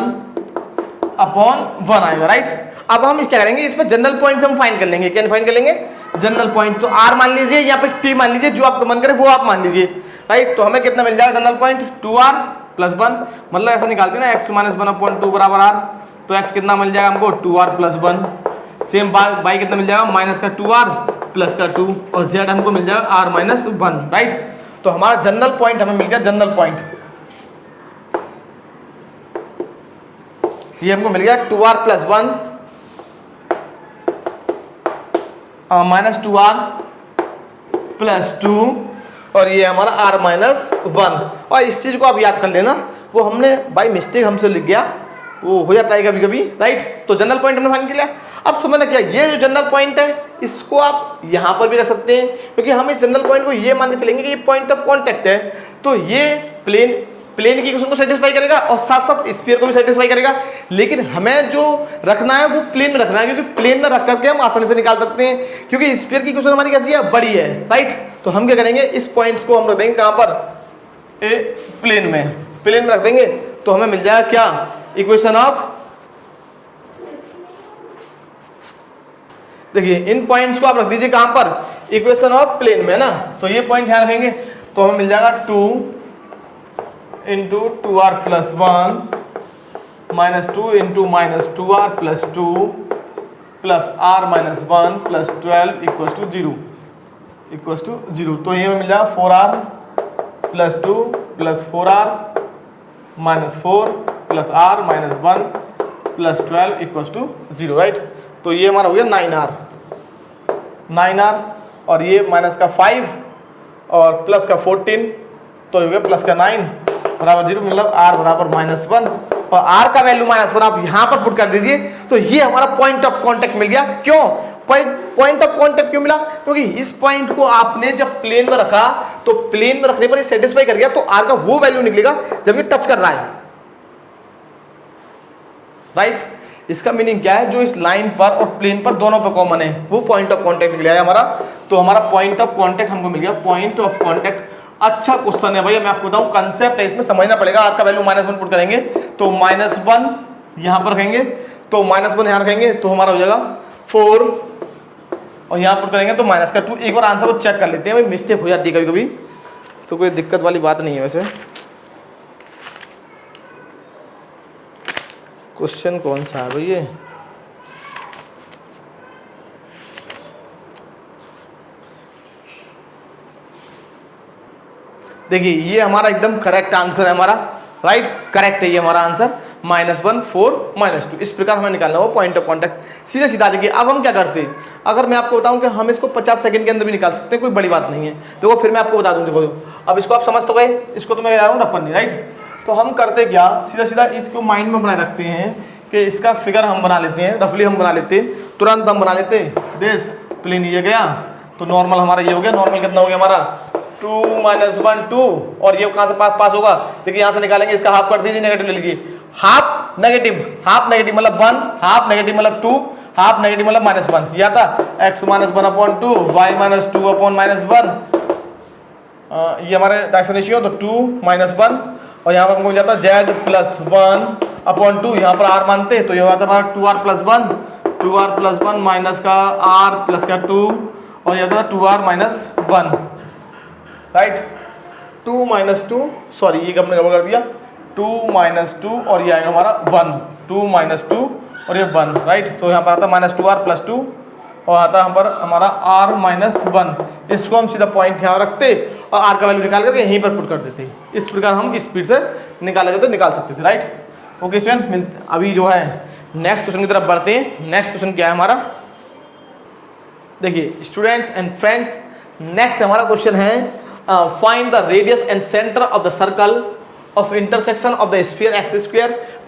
अपॉन 1 आएगा, राइट। अब हम क्या करेंगे, इस पर जनरल पॉइंट हम फाइंड कर लेंगे, क्या फाइंड कर लेंगे, जनरल पॉइंट। तो r मान लीजिए या फिर t मान लीजिए, जो आपका मन करे वो आप मान लीजिए, राइट। तो हमें कितना मिल जाएगा जनरल पॉइंट 2r प्लस 1, मतलब ऐसा निकालते हैं ना x - 1 अपॉन 2 बराबर r, तो x कितना मिल जाएगा हमको 2r प्लस 1, सेम बाई कितना मिल जाएगा माइनस का 2r प्लस का 2, और z हमको मिल जाएगा r - 1, राइट। तो हमारा जनरल पॉइंट हमें मिल गया, जनरल पॉइंट ये हमको मिल गया 2r प्लस 1 -2r प्लस 2, और ये हमारा r -1। और इस चीज़ को आप याद कर लेना, वो हमने बाई मिस्टेक हमसे लिख गया, वो हो जाता है कभी कभी, राइट। तो जनरल पॉइंट हमने फाइंड किया। अब समझना क्या, ये जो जनरल पॉइंट है इसको आप यहाँ पर भी रख सकते हैं, क्योंकि हम इस जनरल पॉइंट को ये मान के चलेंगे कि ये पॉइंट ऑफ कॉन्टैक्ट है, तो ये प्लेन की इक्वेशन को सेटिस्फाई करेगा और साथ साथ स्फीयर को भी सेटिस्फाई करेगा। लेकिन हमें जो रखना है वो प्लेन में रखना है, क्योंकि प्लेन में रख करके हम आसानी से निकाल सकते हैं, क्योंकि स्फीयर की इक्वेशन हमारी कैसी है, बड़ी है, राइट। तो हम क्या करेंगे, इस पॉइंट्स को हम रख देंगे कहाँ पर, प्लेन में रख देंगे, तो हमें मिल जाएगा क्या, इक्वेशन ऑफ, देखिए इन पॉइंट्स को आप रख दीजिए कहाँ पर, इक्वेशन ऑफ प्लेन में, ना। तो ये पॉइंट यहाँ रखेंगे, तो हमें मिल जाएगा 2 into 2r plus 1 -2 into -2r plus 2 plus r -1 plus 12 equal to 0। तो ये मिल जाएगा 4r plus 2 plus 4r minus 4 plus r minus 1 plus 12 equals to 0, right. तो ये हमारा हो गया 9r और ये माइनस का 5 और प्लस का 14, तो हो गया प्लस का 9 बराबर 0, मतलब r बराबर -1 और r का वैल्यू -1 आप यहाँ पर पुट कर दीजिए। तो ये हमारा पॉइंट ऑफ कांटेक्ट मिल गया। क्यों पॉइंट ऑफ कांटेक्ट क्यों मिला? क्योंकि इस पॉइंट को आपने जब प्लेन में रखा तो प्लेन में रखने पर ये सेटिस्फाई कर गया, तो r का वो वैल्यू निकलेगा जब ये टच कर रहा है, राइट। इसका मीनिंग क्या है? जो इस लाइन पर और प्लेन पर दोनों पर कॉमन है वो पॉइंट ऑफ कांटेक्ट निकला है हमारा। तो हमारा पॉइंट ऑफ कांटेक्ट हमको मिल गया, पॉइंट ऑफ कांटेक्ट। अच्छा क्वेश्चन है भैया, मैं आपको बताऊं कंसेप्ट है, इसमें समझना पड़ेगा। r का वैल्यू -1 पुट करेंगे तो -1 यहां पर रखेंगे, तो -1 यहां रखेंगे तो हमारा हो जाएगा 4 और यहां पुट करेंगे तो -2। एक बार आंसर को चेक कर लेते हैं भाई, मिस्टेक हो जाती है कभी कभी, तो कोई दिक्कत वाली बात नहीं है। वैसे क्वेश्चन कौन सा है भाई ये? देखिए ये हमारा एकदम करेक्ट आंसर है हमारा, राइट, करेक्ट है ये हमारा आंसर। -1 4 -2 इस प्रकार हमें निकालना हो पॉइंट ऑफ कांटेक्ट। सीधे सीधा देखिए अब हम क्या करते हैं, अगर मैं आपको बताऊं कि हम इसको 50 सेकंड के अंदर भी निकाल सकते हैं, कोई बड़ी बात नहीं है। देखो फिर मैं आपको बता दूं, देखो अब इसको आप समझ तो गए, इसको तो मैं कह रहा हूँ रफन नहीं, राइट। तो हम करते क्या, सीधा सीधा इसको माइंड में बनाए रखते हैं कि इसका फिगर हम बना लेते हैं, रफली हम बना लेते हैं, तुरंत हम बना लेते हैं। दिस प्लेन ये गया तो नॉर्मल हमारा ये हो गया, नॉर्मल कितना हो गया हमारा 2 - 1 2 और ये कहाँ से पास होगा? देखिए यहाँ से निकालेंगे, इसका हाफ कर दीजिए, नेगेटिव ले लीजिए। हाफ नेगेटिव मतलब 1, हाफ नेगेटिव मतलब 2, हाफ नेगेटिव मतलब -1। यह था x - 1/2 y - 2/-1, ये हमारे डायरेक्शन रेशियो, तो 2 - 1 और यहाँ पर हमको मिल जाता z + 1/2, यहाँ पर r मानते तो ये होता हमारा 2r + 1, 2r + 1 माइनस का r प्लस का 2 और यह था 2r - 1, राइट। 2 - 2 सॉरी ये हमने गड़बड़ कर दिया, 2 - 2 और ये आएगा हमारा 1, 2 - 2 और ये 1, राइट। तो यहाँ पर आता -2r + 2 और आता है पर हमारा r - 1। इसको हम सीधा पॉइंट यहाँ रखते और r का वैल्यू निकाल करके यहीं पर पुट कर देते। इस प्रकार हम स्पीड से निकाले जाते, निकाल सकते थे, राइट। ओके स्टूडेंट्स, अभी जो है नेक्स्ट क्वेश्चन की तरफ बढ़ते हैं। नेक्स्ट क्वेश्चन क्या है हमारा, देखिए स्टूडेंट्स एंड फ्रेंड्स, नेक्स्ट हमारा क्वेश्चन है find the radius and centre of the circle of intersection of the sphere x²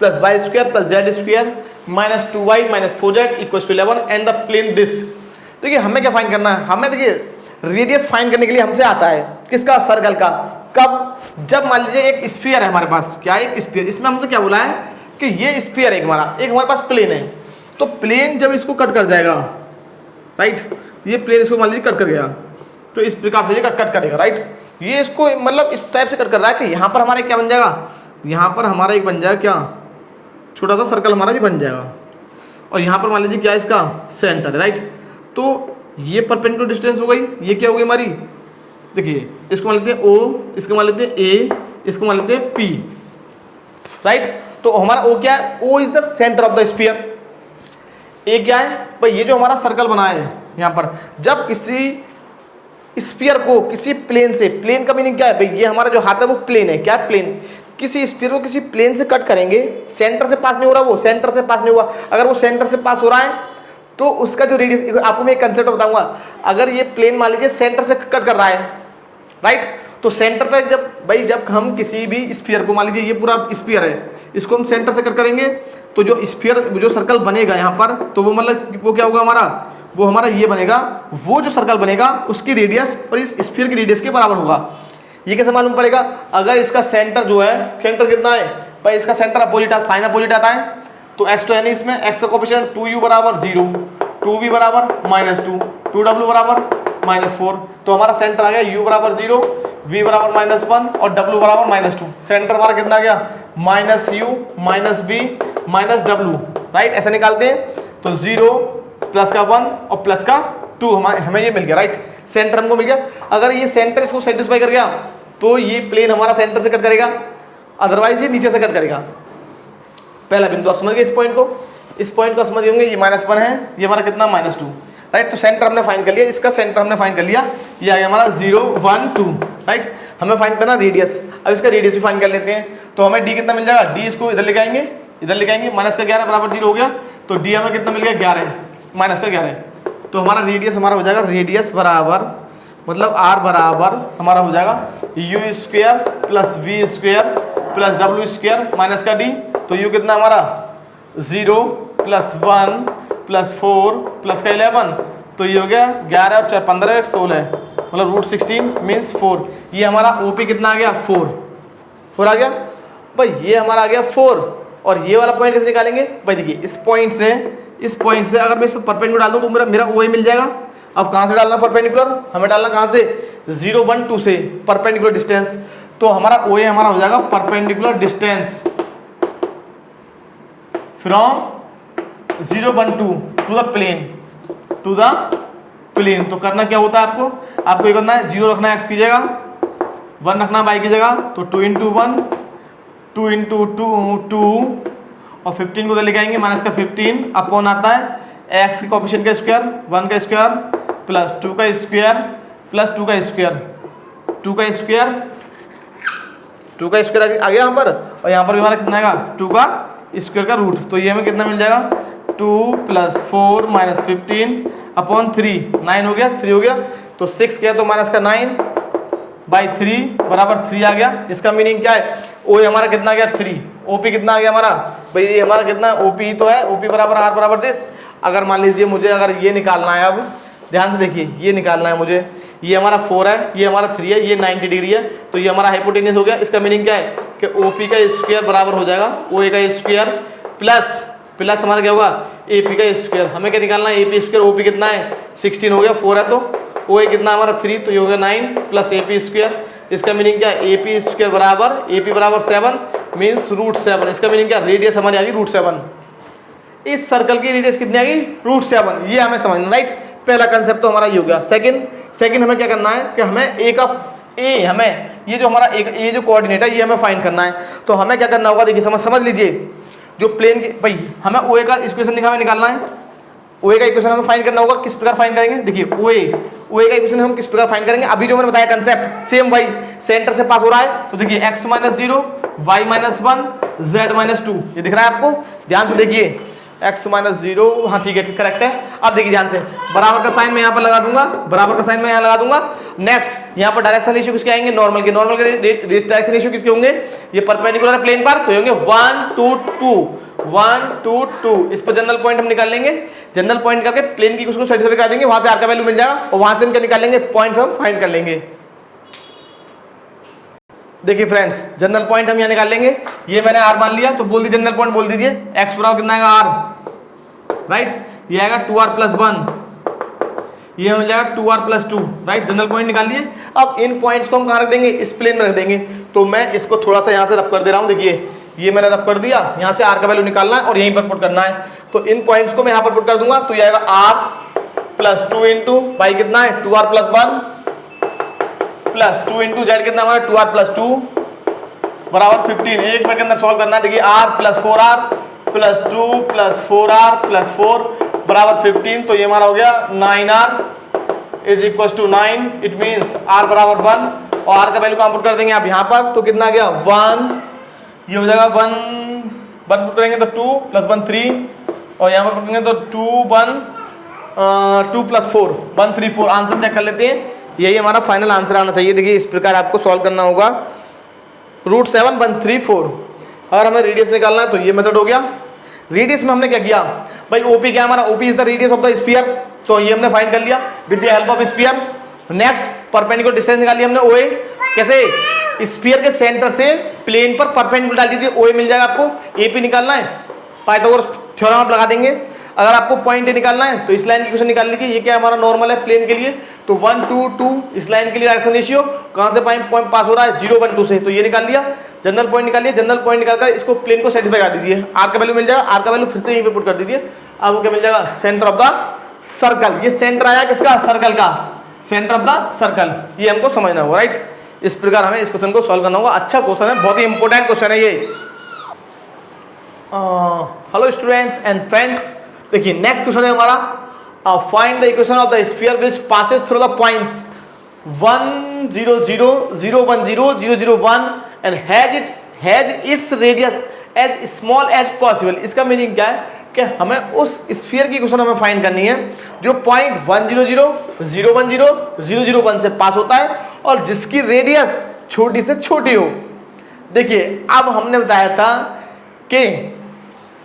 + y² + z² -2y - 4z = 11 and the plane this. देखिए हमें क्या फाइंड करना है, हमें देखिए रेडियस फाइंड करने के लिए हमसे आता है किसका, सर्कल का। कब? जब मान लीजिए एक स्फीयर है हमारे पास, क्या एक स्फीयर, इसमें हमसे क्या बोला है कि ये स्फीयर है हमारा, एक हमारे पास प्लेन है, तो प्लेन जब इसको कट कर जाएगा, राइट, ये प्लेन इसको मान लीजिए कट कर गया तो इस प्रकार से ये कट करेगा, राइट। ये इसको मतलब इस टाइप से कट कर रहा है कि यहाँ पर हमारा क्या बन जाएगा, यहाँ पर हमारा एक बन जाएगा क्या, छोटा सा सर्कल हमारा ये बन जाएगा और यहाँ पर मान लीजिए क्या इसका सेंटर है, राइट। तो ये परपेंडिकुलर डिस्टेंस हो गई, ये क्या हो गई हमारी, देखिए इसको मान लेते हैं O, इसको मान लेते हैं A, इसको मान लेते हैं P, राइट। तो हमारा O क्या है, O is the centre of the sphere. A क्या है भाई, ये जो हमारा सर्कल बना है यहाँ पर, जब किसी स्फीयर को किसी प्लेन से, प्लेन का मीनिंग क्या है भाई, ये हमारा जो हाथ है वो प्लेन है, क्या है प्लेन, किसी स्फीयर को किसी प्लेन से कट करेंगे, सेंटर से पास नहीं हो रहा, वो सेंटर से पास नहीं हुआ, अगर वो सेंटर से पास हो रहा है तो उसका जो रेडियस, आपको मैं एक कंसेप्ट बताऊंगा, अगर ये प्लेन मान लीजिए सेंटर से कट कर रहा है, राइट, तो सेंटर पे जब हम किसी भी स्फीयर को, मान लीजिए ये पूरा स्फीयर है, इसको हम सेंटर से कट करेंगे तो जो स्फीयर, जो सर्कल बनेगा यहाँ पर, तो वो मतलब वो क्या होगा हमारा, वो हमारा ये बनेगा, वो जो सर्कल बनेगा उसकी रेडियस और इस स्फीयर की रेडियस के बराबर होगा। ये कैसे मालूम पड़ेगा, अगर इसका सेंटर जो है, सेंटर कितना है भाई, इसका सेंटर अपोजिट, साइन अपोजिट आता है, तो x तो है नहीं इसमें, x का कोएफिशिएंट 2u = 0, 2v = -2, 2w = -4, तो हमारा सेंटर आ गया u = 0, v = -1 और w = -2। सेंटर हमारा कितना आ गया, -u -v -w, राइट। ऐसा निकालते हैं तो 0 प्लस का 1 और प्लस का 2 हमें ये मिल गया, राइट। सेंटर हमको मिल गया। अगर ये सेंटर इसको सेटिस्फाई कर गया तो ये प्लेन हमारा सेंटर से कट करेगा, अदरवाइज ये नीचे से कट करेगा। पहला बिंदु आप समझ गए, इस पॉइंट को समझ होंगे, ये -1 है, ये हमारा कितना -2, राइट। तो सेंटर हमने फाइंड कर लिया, इसका सेंटर हमने फाइंड कर लिया, ये आ गया हमारा 0 1 2, राइट। हमें फाइंड करना रेडियस, अब इसका रेडियस भी फाइंड कर लेते हैं। तो हमें डी कितना मिल जाएगा, डी इसको इधर लेके आएंगे, इधर लेके आएंगे, माइनस का 11 बराबर 0 हो गया, तो डी हमें कितना मिल गया 11 माइनस का 11, तो हमारा रेडियस हमारा हो जाएगा, रेडियस बराबर मतलब आर बराबर हमारा हो जाएगा u square plus v square plus डब्ल्यू स्क्वायर माइनस का डी, तो यू कितना हमारा 0 प्लस 1 प्लस 4 प्लस का 11, तो ये हो गया 11 और 4 15 16 मतलब रूट 16 मीन्स 4। ये हमारा ओपी कितना आ गया 4 आ गया भाई, ये हमारा आ गया 4। और ये वाला पॉइंट कैसे निकालेंगे भाई, देखिए इस पॉइंट से अगर मैं इस पर परपेंडिकुलर डाल दूं तो मेरा ओ मिल जाएगा। अब कहाँ से डालना परपेंडिकुलर, हमें डालना कहाँ से 0 1 2 से परपेंडिकुलर डिस्टेंस, तो हमारा ओ हमारा हो जाएगा perpendicular distance from 0 1 2 to the plane. तो करना क्या होता है आपको ये करना है 0 रखना है x की जगह, 1 रखना है y की जगह, तो 2 इंटू 1 2 इंटू 2 और 15 को उधर लेके आएंगे, माइनस का 15 अपॉन आता है x के कोएफिशिएंट का स्क्वायर 1 का स्क्वायर प्लस 2 का स्क्वायर प्लस 2 का स्क्वायर 2 का स्क्वायर आ गया यहाँ पर, और यहाँ पर भी हमारा कितना आएगा 2 का स्क्वायर का रूट, तो ये हमें कितना मिल जाएगा 2 प्लस 4 माइनस 15 अपॉन 3 9 हो गया, 3 हो गया, तो 6 किया तो माइनस का 9 बाई 3 बराबर 3 आ गया। इसका मीनिंग क्या है, ओ हमारा कितना आ गया 3, ओपी कितना आ गया हमारा भाई, ये हमारा कितना ओपी तो है, ओपी बराबर आर बराबर दिस। अगर मान लीजिए मुझे अगर ये निकालना है, अब ध्यान से देखिए ये निकालना है मुझे, ये हमारा 4 है, ये हमारा 3 है, ये 90 डिग्री है, तो ये हमारा हाइपोटेन्यूस हो गया। इसका मीनिंग क्या है कि ओपी का स्क्वायर बराबर हो जाएगा ओ का स्क्वायर प्लस हमारा क्या होगा एपी का स्क्वायर। हमें क्या निकालना है एपी स्क्वायर, ओपी कितना है 16 हो गया, 4 है तो ओ कितना हमारा 3, तो ये हो गया 9 प्लस एपी स्क्वायर। इसका मीनिंग क्या है एपी स्क्वायर बराबर एपी बराबर 7 मीन्स रूट 7। इसका मीनिंग क्या, रेडियस हमारी आ गई रूट 7। इस सर्कल की रेडियस कितनी आ गई रूट 7, ये हमें समझना, राइट। पहला कंसेप्ट तो हमारा ये हो गया। सेकंड हमें क्या करना है कि हमें हमें ये जो हमारा ये जो कोऑर्डिनेट है ये हमें फाइंड करना है। तो हमें क्या करना होगा, देखिए समझ लीजिए, जो प्लेन के भाई हमें ओए का इक्वेशन निकालना है, ओए का इक्वेशन हमें फाइंड करना होगा। किस प्रकार फाइंड करेंगे, देखिए ओए का इक्वेशन हम किस प्रकार फाइंड करेंगे, अभी जो मैंने बताया कंसेप्ट सेम भाई, सेंटर से पास हो रहा है, तो देखिए x minus 0 y minus 1 z minus 2, ये दिख रहा है आपको, ध्यान से देखिए x माइनस 0, हाँ ठीक है करेक्ट है। अब देखिए ध्यान से, बराबर का साइन मैं यहाँ पर लगा दूंगा, बराबर का साइन मैं यहाँ लगा दूंगा। नेक्स्ट यहाँ पर डायरेक्शन रेशियो किसके आएंगे, नॉर्मल के डायरेक्शन रेशियो किसके होंगे, ये परपेंडिकुलर प्लेन पर, तो होंगे 1 2 2। इस पर जनरल पॉइंट हम निकाल लेंगे, जनरल पॉइंट करके प्लेन की उसको सेटिस्फाई करा देंगे, वहां से आर का वैल्यू मिल जाएगा, और वहां से हम क्या निकालेंगे पॉइंट्स हम फाइंड कर लेंगे। देखिए फ्रेंड्स, जनरल पॉइंट हम यहाँ निकाल लेंगे, ये मैंने आर मान लिया, तो बोल दीजिए जनरल पॉइंट बोल दीजिए, एक्स बराबर कितना आएगा आर, राइट, ये आएगा 2r प्लस 1, ये मिल जाएगा 2r plus 2, right. General point निकाल लिए। अब इन पॉइंट्स को हम कहाँ रख देंगे, इस प्लेन में रख देंगे। तो मैं इसको थोड़ा सा यहाँ से रब कर दे रहा हूँ, देखिए ये मैंने रब कर दिया, यहाँ से आर का वैल्यू निकालना है और यहीं पर पुट करना है। तो इन पॉइंट्स को मैं यहाँ पर पुट कर दूंगा, तो ये आएगा आर प्लस 2 इंटू भाई कितना है 2r plus 1 plus 2 into Z कितना हमारा 2r प्लस 2 बराबर 15। एक मिनट के अंदर सॉल्व करना है। देखिए r plus 4r plus 2 plus 4r plus 4 बराबर 15, तो ये हमारा हो गया 9r is equal to 9। It means r बराबर 1, और r का वैल्यू कहाँ पुट कर देंगे आप यहाँ पर, तो कितना आ गया 1, ये हो जाएगा 1 पुट करेंगे तो 2 प्लस 1 3, और यहाँ पर पुट करेंगे तो 2 प्लस 4 1 3 4। आंसर चेक कर लेते हैं, यही हमारा फाइनल आंसर आना चाहिए। देखिए इस प्रकार आपको सॉल्व करना होगा, रूट 7 1 3 4। अगर हमें रेडियस निकालना है तो ये मेथड हो गया। रेडियस में हमने क्या किया भाई, ओपी क्या हमारा, OP is the radius of the sphere, तो ये हमने फाइंड कर लिया with the help of sphere. Next perpendicular distance निकाल लिया हमने ओए, कैसे, स्फीयर के सेंटर से प्लेन पर परपेंडिकुलर डाल दीजिए, ओए मिल जाएगा आपको। एपी निकालना है, पाइथागोरस थ्योरम आप लगा देंगे। अगर आपको पॉइंट निकालना है तो इस लाइन की क्वेश्चन निकाल लीजिए, ये क्या हमारा नॉर्मल है प्लेन के लिए, तो 1 2 2 इस लाइन के लिए डायरेक्शन रेशियो कहाँ से पॉइंट पास हो रहा है 0 1 2 से, तो ये निकाल लिया। जनरल पॉइंट निकालिए, जनरल पॉइंट निकालकर इसको प्लेन को सेटिस्फाई कर दीजिए, आर का वैल्यू मिल जाएगा, आर का वैल्यू फिर से यहीं पे पुट कर दीजिए, आपको क्या मिल जाएगा सेंटर ऑफ द सर्कल। ये सेंटर आया किसका, सर्कल का, सेंटर ऑफ द सर्कल, ये हमको समझना होगा, राइट। इस प्रकार हमें इस क्वेश्चन को सॉल्व करना होगा। अच्छा क्वेश्चन है, बहुत ही इंपॉर्टेंट क्वेश्चन है ये। हेलो स्टूडेंट्स एंड फ्रेंड्स, देखिए नेक्स्ट क्वेश्चन है हमारा, find the equation of the sphere which passes through the points 1 0 0 0 1 0 0 0 1 and has its radius as small as possible. इसका मीनिंग क्या है कि हमें उस स्फीयर की इक्वेशन हमें फाइंड करनी है जो पॉइंट 1 0 0 0 1 0 0 0 1 से पास होता है और जिसकी रेडियस छोटी से छोटी हो। देखिए अब हमने बताया था कि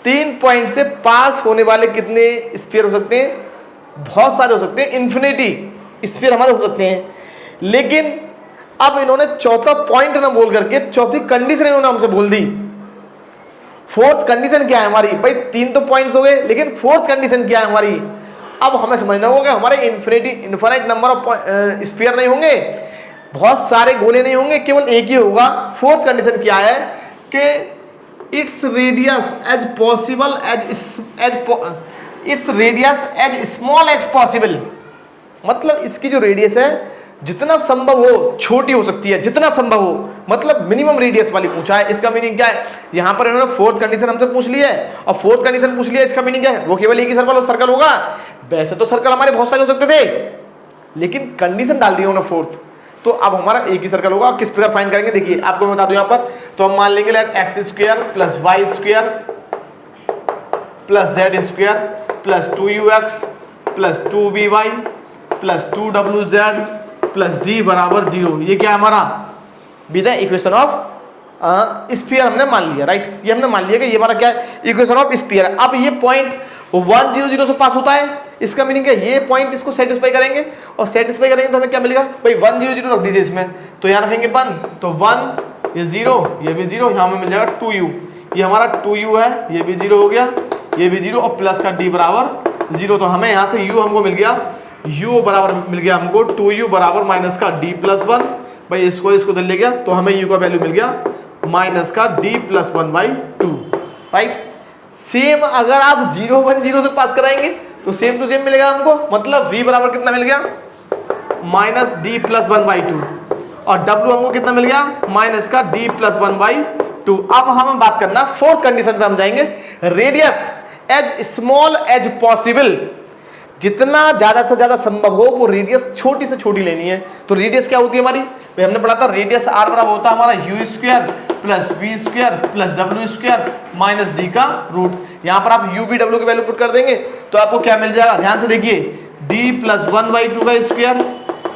3 पॉइंट से पास होने वाले कितने स्फीयर हो सकते हैं, बहुत सारे हो सकते हैं, इन्फिनिटी स्फीयर हमारे हो सकते हैं। लेकिन अब इन्होंने चौथा पॉइंट ना बोल करके चौथी कंडीशन इन्होंने हमसे बोल दी। फोर्थ कंडीशन क्या है हमारी, भाई 3 तो पॉइंट्स हो गए लेकिन फोर्थ कंडीशन क्या है हमारी, अब हमें समझना होगा। हमारे इन्फिनिट नंबर ऑफ स्फीयर नहीं होंगे, बहुत सारे गोले नहीं होंगे, केवल एक ही होगा। फोर्थ कंडीशन क्या है कि its radius as possible its radius as small as possible, मतलब इसकी जो रेडियस है जितना संभव हो छोटी हो सकती है, जितना संभव हो, मतलब मिनिमम रेडियस वाली पूछा है। इसका मीनिंग क्या है, यहां पर इन्होंने फोर्थ कंडीशन हमसे पूछ ली है और फोर्थ कंडीशन पूछ लिया, इसका मीनिंग क्या है, वो केवल एक ही सर्कल होगा। वैसे तो सर्कल हमारे बहुत सारे हो सकते थे लेकिन कंडीशन डाल दी उन्होंने फोर्थ, तो अब हमारा एक ही सर्कल होगा। किस प्रकार फाइंड करेंगे देखिए आपको मैं बता दूं। यहां पर तो हम मान लेंगे let x square plus y square plus z square plus 2ux plus 2by plus 2wz plus d बराबर 0। ये क्या है हमारा, be the equation of sphere हमने मान लिया, राइट। ये हमने मान लिया कि ये हमारा क्या है, इक्वेशन ऑफ स्फीयर। अब ये पॉइंट 1 0 0 से पास होता है, इसका मीनिंग है ये पॉइंट इसको सेटिस्फाई करेंगे और सेटिस्फाई करेंगे तो हमें क्या मिलेगा, भाई 1 0 0 रख दीजिए इसमें, तो यहाँ रखेंगे 1 तो 1 ये 0 ये भी 0, यहाँ हमें मिल जाएगा 2u, ये हमारा 2u है, ये भी 0 हो गया, ये भी 0 और प्लस का d बराबर 0। तो हमें यहाँ से u हमको मिल गया, u बराबर मिल गया हमको 2u बराबर माइनस का d प्लस 1, भाई इसको ले गया तो हमें u का वैल्यू मिल गया माइनस का d प्लस 1/2, राइट। सेम अगर आप 0 1 0 से पास कराएंगे तो सेम टू सेम मिलेगा हमको, मतलब v बराबर कितना मिल गया माइनस d प्लस 1/2 और w हमको कितना मिल गया माइनस का d प्लस 1/2। अब हम बात करना फोर्थ कंडीशन पे हम जाएंगे, radius as small as possible, जितना ज्यादा से ज्यादा संभव हो वो रेडियस छोटी से छोटी लेनी है। तो रेडियस क्या होती है हमारी, भाई हमने पढ़ा था रेडियस r बराबर होता है हमारा u square plus v square plus w square minus d का रूट। यहाँ पर आप u v w की वैल्यू पुट कर देंगे तो आपको क्या मिल जाएगा, ध्यान से देखिए d प्लस 1/2 का स्क्वायर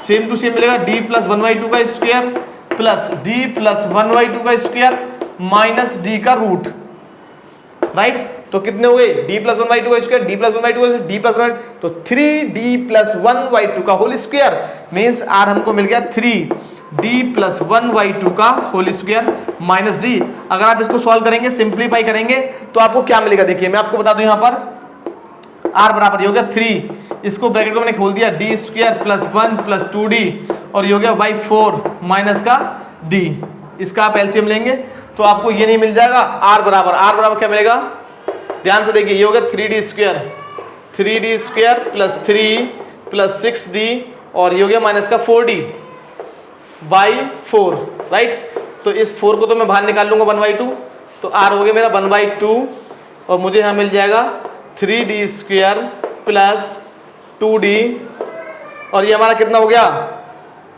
सेम टू सेम मिलेगा d प्लस 1/2 का स्क्वायर प्लस d प्लस 1/2 का स्क्वायर माइनस d का रूट, राइट। तो कितने हो गए d प्लस 1/2 का स्क्वायर, d प्लस 1/2 का d प्लस 1, तो 3d प्लस 1/2 का होल स्क्वायर मीन्स r हमको मिल गया 3d प्लस 1/2 का होल स्क्वायर माइनस d। अगर आप इसको सॉल्व करेंगे, सिंप्लीफाई करेंगे तो आपको क्या मिलेगा, देखिए मैं आपको बता दूं यहाँ पर r बराबर हो गया 3, इसको ब्रैकेट को मैंने खोल दिया d square plus 1 plus 2d और ये हो गया बाई 4 माइनस का d। इसका आप एलसीएम लेंगे तो आपको ये नहीं मिल जाएगा, r बराबर क्या मिलेगा, ध्यान से देखिए ये हो गया 3d square plus 3 plus 6d और ये हो गया माइनस का 4d बाई 4, राइट। तो इस 4 को तो मैं बाहर निकाल लूंगा 1/2, तो r हो गया मेरा 1/2 और मुझे यहाँ मिल जाएगा 3d स्क्वायर प्लस 2d और ये हमारा कितना हो गया,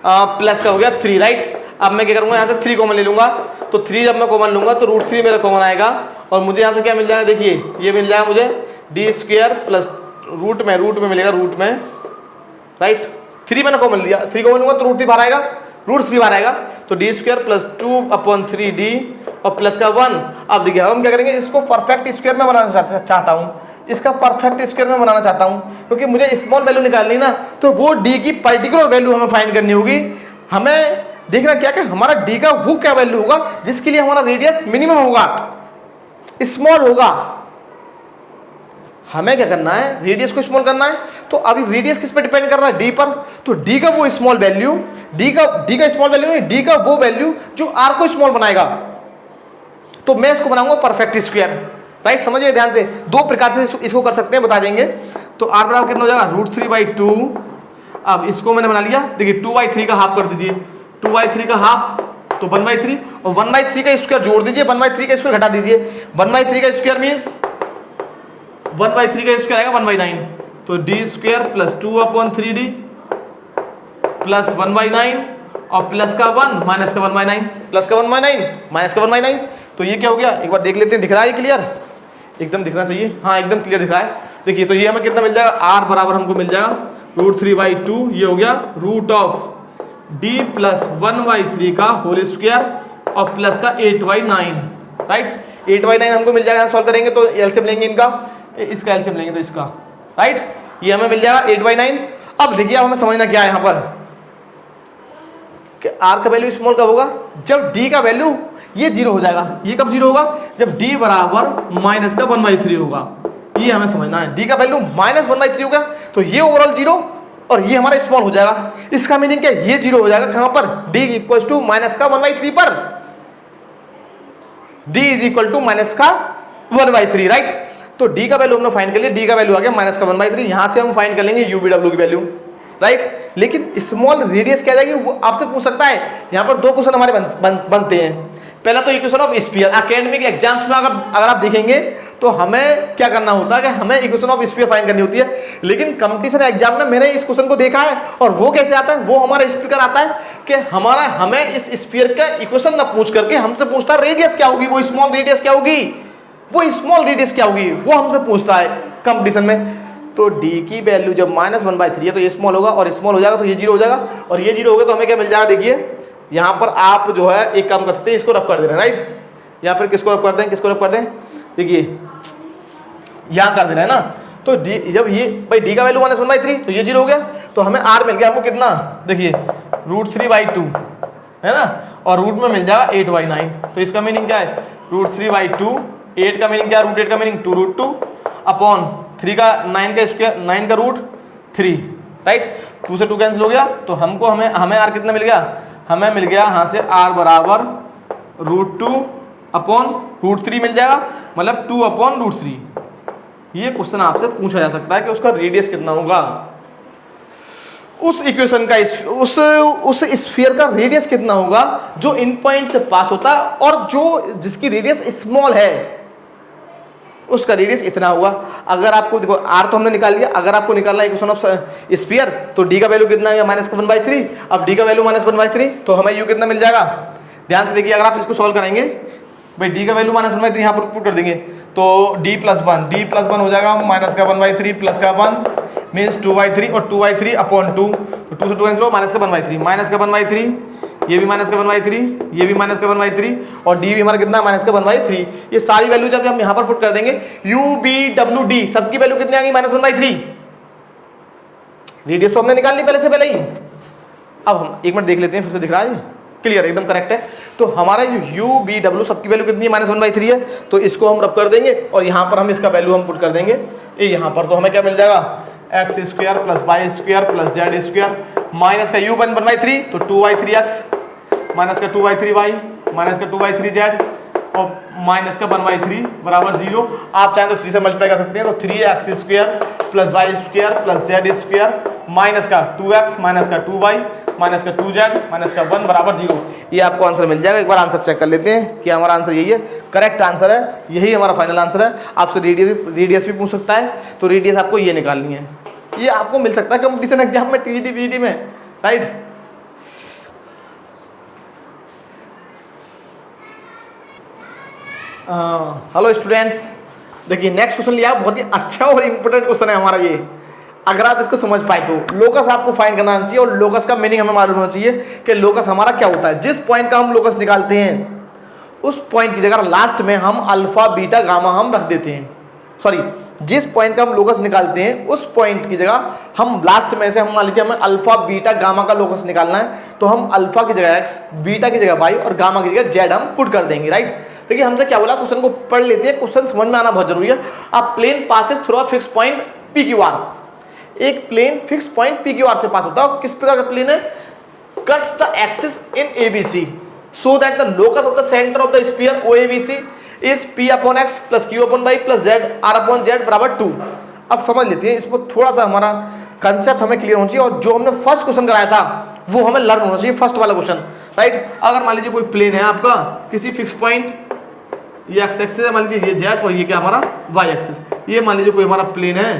प्लस का हो गया 3, राइट। अब मैं क्या करूँगा, यहाँ से 3 कॉमन ले लूँगा, तो 3 जब मैं कॉमन लूँगा तो √3 मेरा कॉमन आएगा और मुझे यहाँ से क्या मिल जाएगा, देखिए ये मिल जाएगा मुझे d स्क्वायर प्लस रूट में मिलेगा रूट में, राइट। 3 मैंने कॉमन लिया, 3 कॉमन लूँगा तो √3 बाहर आएगा, √3 बाहर आएगा तो d स्क्वायर प्लस 2/3d और प्लस का 1। अब देखिए हम क्या करेंगे, इसको परफेक्ट स्क्वायर में बनाना चाहता हूँ, इसका परफेक्ट स्क्वायर में बनाना चाहता हूँ क्योंकि मुझे स्मॉल वैल्यू निकालनी ना, तो वो d की पर्टिकुलर वैल्यू हमें फाइंड करनी होगी। हमें देखना क्या क्या हमारा d का वो क्या वैल्यू होगा जिसके लिए हमारा रेडियस मिनिमम होगा, स्मॉल होगा। हमें क्या करना है, रेडियस को स्मॉल करना है। तो अभी रेडियस किस पर डिपेंड कर रहा है, d पर, तो d का वो स्मॉल वैल्यू, d का स्मॉल वैल्यू नहीं, d का वो वैल्यू जो r को स्मॉल बनाएगा, तो मैं इसको बनाऊंगा परफेक्ट स्क्वायर, राइट। समझिए ध्यान से, दो प्रकार से इसको कर सकते हैं, बता देंगे। तो r बराबर कितना हो जाएगा, √3/2। अब इसको मैंने बना लिया, देखिए 2/3 का हाफ कर दीजिए, 2/3 का हाफ तो 1/3 और 1/3 का स्क्वायर जोड़ दीजिए, 1/3 का स्क्वायर घटा दीजिए, 1/3 का स्क्वायर मीन्स 1/3 का स्क्वायर आएगा 1/9, तो d square plus 2/3d plus 1/9 और प्लस का 1 माइनस का 1/9, प्लस का 1/9 माइनस का 1/9। तो ये क्या हो गया, एक बार देख लेते हैं, दिख रहा है क्लियर, एकदम दिखना चाहिए, हाँ एकदम क्लियर दिख रहा है। देखिए तो ये हमें कितना मिल जाएगा, r बराबर हमको मिल जाएगा √3/2, ये हो गया रूट ऑफ d प्लस 1/3 का होल स्क्वायर और प्लस का 8/9, राइट। 8/9 हमको मिल जाएगा, सॉल्व करेंगे तो एलसीएम लेंगे इनका, इसका एलसीएम लेंगे तो इसका, राइट, ये हमें मिल जाएगा 8/9। अब देखिए अब हमें समझना क्या है यहाँ पर कि r का वैल्यू स्मॉल कब होगा, जब d का वैल्यू ये 0 हो जाएगा। ये कब 0 होगा, जब d बराबर माइनस का 1/3 होगा, ये हमें समझना है। d का वैल्यू माइनस 1/3 होगा तो ये ओवरऑल 0 और ये हमारा स्मॉल हो जाएगा। इसका मीनिंग क्या, ये 0 हो जाएगा कहां पर, d इक्वल टू माइनस का 1/3 पर, d is equal to minus का 1/3, राइट। तो d का वैल्यू हमने फाइंड कर लिया, d का वैल्यू आ गया माइनस का 1/3। यहां से हम फाइंड कर लेंगे UVW की वैल्यू, राइट। लेकिन स्मॉल रेडियस क्या जाएगी, वो आपसे पूछ सकता है। यहां पर दो क्वेश्चन हमारे बनते हैं। पहला तो equation of sphere, academic exams में अगर आप देखेंगे तो हमें क्या करना होता है कि हमें इक्वेशन ऑफ स्फीयर फाइंड करनी होती है। लेकिन कंपटीशन एग्जाम में मैंने इस क्वेश्चन को देखा है, और वो कैसे आता है, वो हमारा स्पीकर आता है कि हमें इस स्फीयर का इक्वेशन ना पूछ करके हमसे पूछता है रेडियस क्या होगी, वो स्मॉल रेडियस क्या होगी, वो स्मॉल रेडियस क्या होगी, वो हमसे पूछता है कंपटीशन में। तो d की वैल्यू जब -1/3 है तो ये स्मॉल होगा, और स्मॉल हो जाएगा तो ये 0 हो जाएगा, और ये 0 होगा तो हमें क्या मिल जाएगा। देखिए यहाँ पर आप जो है एक काम कर सकते हैं, इसको रफ कर दे रहे हैं, राइट। यहाँ पर किसको रफ कर दें, किसको रफ कर दें, देखिए यहाँ कर दे रहे हैं ना। तो d जब ये भाई d का वैल्यू -1/3 तो ये 0 हो गया, तो हमें r मिल गया हमको कितना, देखिए √3/2 है ना, और रूट में मिल जाएगा 8/9। तो इसका मीनिंग क्या है, √3/2, 8 का मीनिंग क्या है, √8 का मीनिंग 2√2 अपॉन 3 का 9 का स्क्वायर, 9 का √3, राइट। 2 से 2 कैंसिल हो गया, तो हमें r कितना मिल गया, हमें मिल गया यहाँ से r बराबर √2 अपॉन √3 मिल जाएगा, मतलब 2 अपॉन √3। ये क्वेश्चन आपसे पूछा जा सकता है कि उसका रेडियस कितना होगा, उस इक्वेशन का उस स्फीयर का रेडियस कितना होगा जो इन पॉइंट से पास होता है, और जो जिसकी रेडियस स्मॉल है उसका रेडियस इतना होगा। अगर आपको देखो r तो हमने निकाल लिया, अगर आपको निकालना है इक्वेशन ऑफ स्फीयर तो d का वैल्यू कितना है, -1/3। अब d का वैल्यू -1/3 तो हमें u कितना मिल जाएगा, ध्यान से देखिए। अगर आप इसको सॉल्व करेंगे भाई, d का वैल्यू -1/3 यहाँ पर पुट कर देंगे तो d + 1 हो जाएगा -1/3 प्लस का 1 मीन्स 2/3, और 2/3 अपॉन 2, 2 से 2 कैंसिल हो, -1/3, -1/3, ये भी -1/3, ये भी -1/3, और d भी हमारा कितना -1/3। ये सारी वैल्यू जब हम यहाँ पर पुट कर देंगे UVWD सबकी वैल्यू कितनी आ गई, -1/3। रेडियस तो हमने निकाल ली पहले से पहले ही। अब हम एक मिनट देख लेते हैं, फिर से दिख रहा है, क्लियर एकदम करेक्ट है। तो हमारा जो UVW सबकी वैल्यू कितनी है, -1/3 है, तो इसको हम रब कर देंगे और यहाँ पर हम इसका वैल्यू हम पुट कर देंगे ये यहाँ पर। तो हमें क्या मिल जाएगा, x² + y² + z² माइनस का u1/3 तो 2/3x माइनस का 2/3y माइनस का 2/3z और माइनस का 1/3 बराबर 0। आप चाहें तो 3 से मल्टीप्लाई कर सकते हैं, तो 3x² + y² + z² माइनस का 2x माइनस का 2y माइनस का 2z माइनस का 1 बराबर 0। ये आपको आंसर मिल जाएगा। एक बार आंसर चेक कर लेते हैं कि हमारा आंसर यही है, करेक्ट आंसर है, यही हमारा फाइनल आंसर है। आपसे रेडियस भी पूछ सकता है, तो रेडियस आपको ये निकालनी है। ये आपको मिल सकता है कंपटीशन एग्जाम में, TGT PGT में, राइट। हेलो स्टूडेंट्स, देखिए नेक्स्ट क्वेश्चन लिया, बहुत ही अच्छा और इंपॉर्टेंट क्वेश्चन है हमारा ये। अगर आप इसको समझ पाए तो लोकस आपको फाइंड करना चाहिए, और लोकस का मीनिंग हमें मालूम होना चाहिए कि लोकस हमारा क्या होता है। जिस पॉइंट का हम लोकस निकालते हैं उस पॉइंट की जगह लास्ट में हम अल्फा बीटा गामा हम रख देते हैं। सॉरी, जिस पॉइंट का हम लोकस निकालते हैं उस पॉइंट की जगह हम लास्ट में से, हम मान लीजिए हमें अल्फा बीटा गामा का लोकस निकालना है, तो हम अल्फा की जगह x, बीटा की जगह y और गामा की जगह z हम पुट कर देंगे, राइट। देखिए हमसे क्या बोला, क्वेश्चन को पढ़ लेते हैं, क्वेश्चन समझ में आना बहुत जरूरी है। अब plane passes through a fix point PQR, एक प्लेन फिक्स पॉइंट PQR से पास होता है। किस प्रकार का प्लेन है, cuts the axis in ABC so that the locus of the center of the sphere OABC is P/x + Q/y + Z R/Z बराबर 2। अब समझ लेते हैं इसको, थोड़ा सा हमारा कंसेप्ट हमें क्लियर होना चाहिए, और जो हमने फर्स्ट क्वेश्चन कराया था वो हमें लर्न होना चाहिए, फर्स्ट वाला क्वेश्चन, राइट। अगर मान लीजिए कोई प्लेन है आपका किसी फिक्स पॉइंट, ये x एक्सिस है, मान लीजिए ये z, और ये क्या हमारा y एक्सिस। ये मान लीजिए कोई हमारा प्लेन है,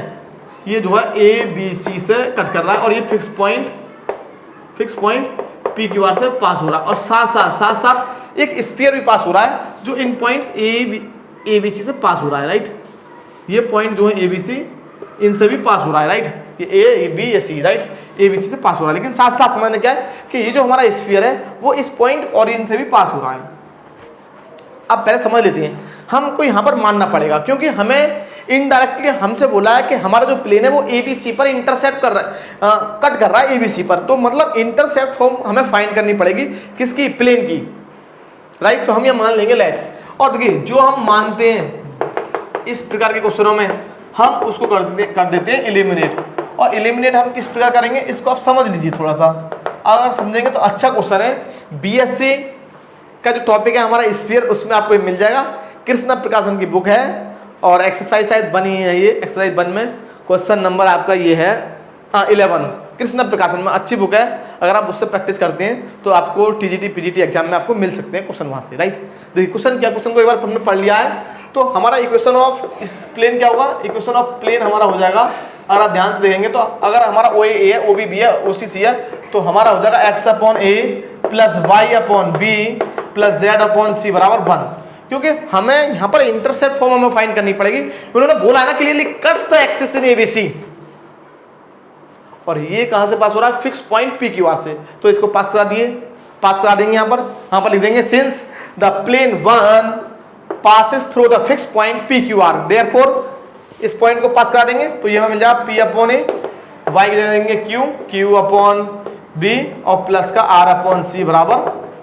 ये जो है ABC से कट कर रहा है, और ये fix fix point P Q are से पास हो रहा है, और साथ साथ एक स्फीयर भी पास हो रहा है जो इन पॉइंट्स ए बी सी से पास हो रहा है, राइट। ये पॉइंट जो है ए बी सी, इनसे भी पास हो रहा है, राइट। ये ए बी या सी, राइट, ए बी सी से पास हो रहा है, लेकिन साथ साथ समझना क्या है कि ये जो हमारा स्फीयर है वो इस पॉइंट और इन से भी पास हो रहा है। अब पहले समझ लेते हैं, हमको यहाँ पर मानना पड़ेगा क्योंकि हमें इनडायरेक्टली हमसे बोला है कि हमारा जो प्लेन है वो ए बी सी पर इंटरसेप्ट कर रहा है, कट कर रहा है ए बी सी पर, तो मतलब इंटरसेप्ट फॉर्म हमें फाइंड करनी पड़ेगी किसकी, प्लेन की, राइट। तो हम ये मान लेंगे लेट, और देखिए जो हम मानते हैं इस प्रकार के क्वेश्चनों में हम उसको कर देते हैं एलिमिनेट। और एलिमिनेट हम किस प्रकार करेंगे इसको आप समझ लीजिए थोड़ा सा, अगर समझेंगे तो अच्छा क्वेश्चन है। बीएससी का जो टॉपिक है हमारा स्फीयर, उसमें आपको मिल जाएगा, कृष्णा प्रकाशन की बुक है, और एक्सरसाइज शायद बनी है, ये एक्सरसाइज 1 में क्वेश्चन नंबर आपका ये है 11, कृष्णा प्रकाशन में अच्छी बुक है। अगर आप उससे प्रैक्टिस करते हैं तो आपको टीजीटी पीजीटी एग्जाम में आपको मिल सकते हैं क्वेश्चन वहाँ से, राइट। देखिए क्वेश्चन क्या, क्वेश्चन को एक बार हमने पढ़ लिया है तो हमारा इक्वेशन ऑफ इस प्लेन क्या होगा, इक्वेशन ऑफ प्लेन हमारा हो जाएगा, अगर आप ध्यान से देखेंगे तो अगर हमारा ओ ए है, ओ बी बी है, ओ सी सी है, तो हमारा हो जाएगा x upon a plus y upon b plus z upon c बराबर 1, क्योंकि हमें यहाँ पर इंटरसेप्ट फॉर्म हमें फाइंड करनी पड़ेगी। उन्होंने बोला ना clearly cuts the axis in ABC, और ये कहां से पास हो रहा है, fix point P Q are से, तो इसको पास करा देंगे यहाँ पर लिख देंगे since the plane 1 passes through the fix point P Q R, therefore इस पॉइंट को पास करा देंगे तो ये हमें मिल जाएगा पी अपॉन ए, वाई दे देंगे क्यू अपॉन बी और प्लस का आर अपॉन सी बराबर